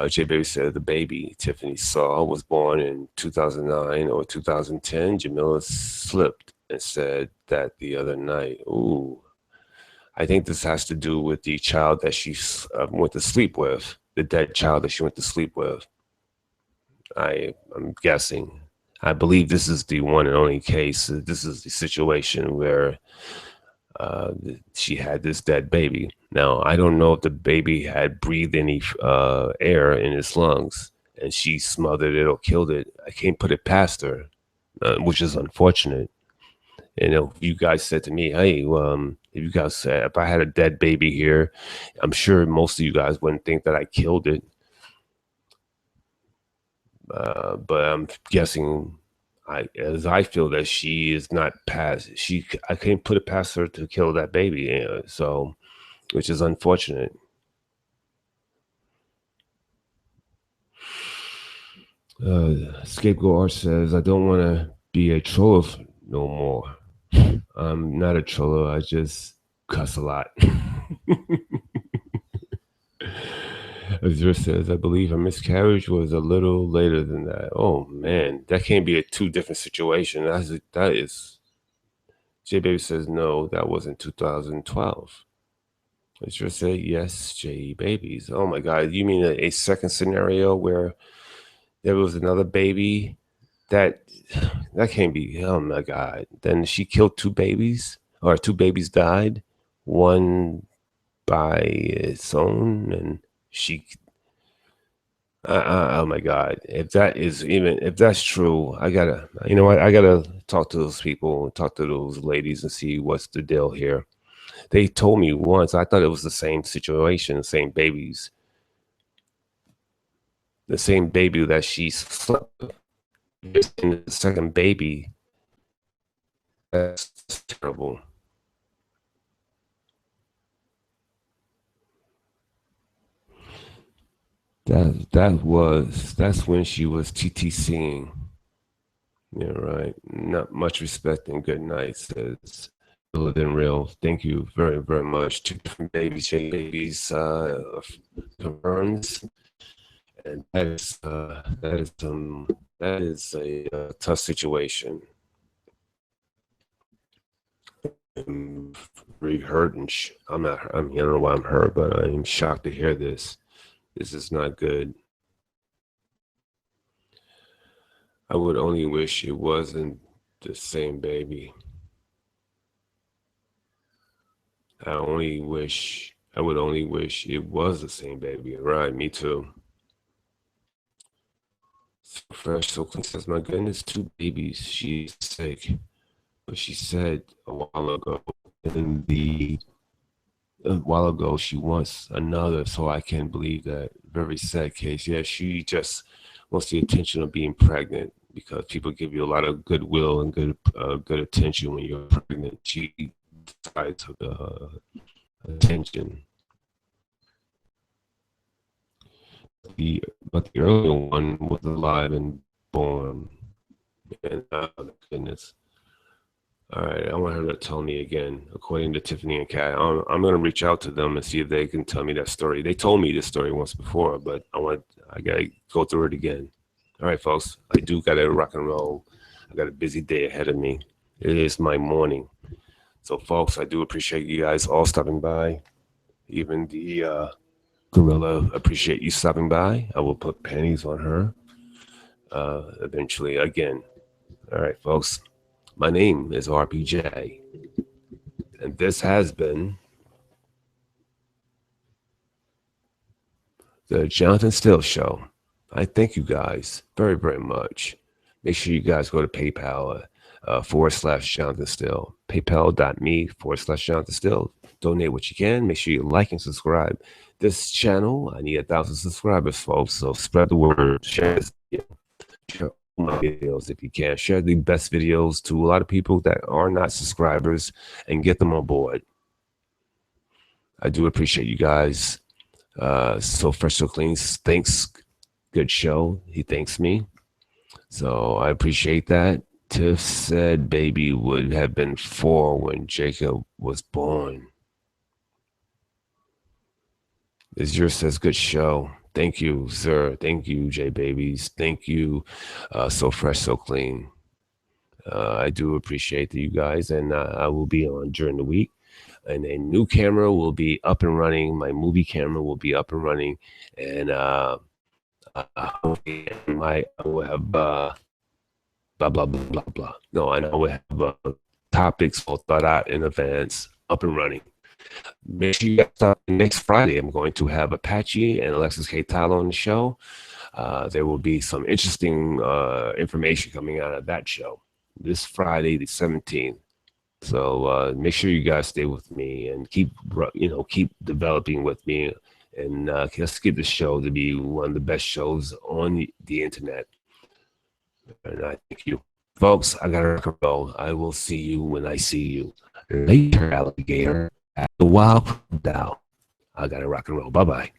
J Baby said the baby Tiffany saw was born in 2009 or 2010. Jamila slipped and said that the other night. Ooh, I think this has to do with the child that she went to sleep with, the dead child that she went to sleep with. I'm guessing. I believe this is the one and only case. This is the situation where she had this dead baby. Now, I don't know if the baby had breathed any air in its lungs and she smothered it or killed it. I can't put it past her, which is unfortunate. And if you guys said to me, hey, if you guys said, if I had a dead baby here, I'm sure most of you guys wouldn't think that I killed it. But I'm guessing, as I feel that she is not past, I can't put it past her to kill that baby. So, which is unfortunate. Scapegoat Art says, I don't want to be a troll no more. I'm not a troller. I just cuss a lot. Azure says, I believe her miscarriage was a little later than that. Oh man, that can't be a two different situation. That is. J Baby says, no, that wasn't 2012. Azure said, yes, J Babies. Oh my God, you mean a second scenario where there was another baby that can't be. Oh my God. Then she killed two babies, or two babies died, one by its own, and she. Oh my God! If that's true, I gotta. You know what? I gotta talk to those people, talk to those ladies, and see what's the deal here. They told me once. I thought it was the same situation, same babies, the same baby that she slept with. And the second baby. That's terrible. That's when she was TTCing. Yeah, right. Not much respect and good night, says Real than real. Thank you very, very much. Two different babies, J babies confirms. And that is a tough situation. I'm very hurt and I'm not I mean I don't know why I'm hurt, but I'm shocked to hear this. This is not good. I would only wish it wasn't the same baby. I would only wish it was the same baby. Right, me too. So fresh, so clean says, my goodness, two babies. She's sick. But she said a while ago she wants another, so I can't believe that. Very sad case. Yeah, she just wants the attention of being pregnant because people give you a lot of goodwill and good attention when you're pregnant. She decides to attention. The earlier one was alive and born. And goodness. All right, I want her to tell me again. According to Tiffany and Kat, I'm going to reach out to them and see if they can tell me that story. They told me this story once before, but I got to go through it again. All right, folks, I do got to rock and roll. I got a busy day ahead of me. It is my morning. So, folks, I do appreciate you guys all stopping by. Even the gorilla appreciate you stopping by. I will put pennies on her eventually again. All right, folks. My name is RPJ, and this has been the Johnathan Steele Show. I thank you guys very, very much. Make sure you guys go to PayPal /Johnathan Steele, paypal.me /Johnathan Steele. Donate what you can. Make sure you like and subscribe. This channel, I need 1,000 subscribers, folks. So spread the word. Share this video. Share my videos if you can. Share the best videos to a lot of people that are not subscribers and get them on board. I do appreciate you guys. So Fresh So Clean thanks. Good show. He thanks me. So I appreciate that. Tiff said baby would have been 4 when Jacob was born. Azure says good show. Thank you, sir. Thank you, J Babies. Thank you, So Fresh, So Clean. I do appreciate you guys, and I will be on during the week. And a new camera will be up and running. My movie camera will be up and running, and I will have blah blah blah blah blah. No, and I will have topics all thought out in advance, up and running. Make sure you guys start next Friday. I'm going to have Apache and Alexis K. Tyler on the show. There will be some interesting information coming out of that show this Friday, the 17th. So make sure you guys stay with me and keep developing with me, and let's get the show to be one of the best shows on the internet. And I thank you, folks. I gotta rock and roll. I will see you when I see you later, alligator. At the wild down. I gotta rock and roll. Bye bye.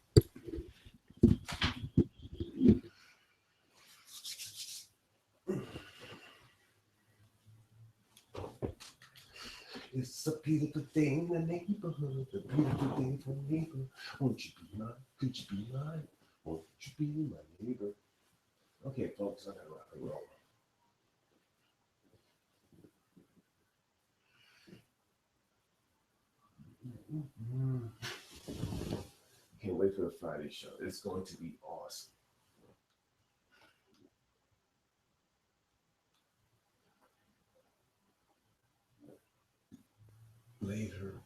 It's a beautiful thing, the neighborhood, a beautiful thing for neighbor. Won't you be mine? Could you be mine? Won't you be my neighbor? Okay, folks, I gotta rock and roll. Can't wait for the Friday show. It's going to be awesome. Later.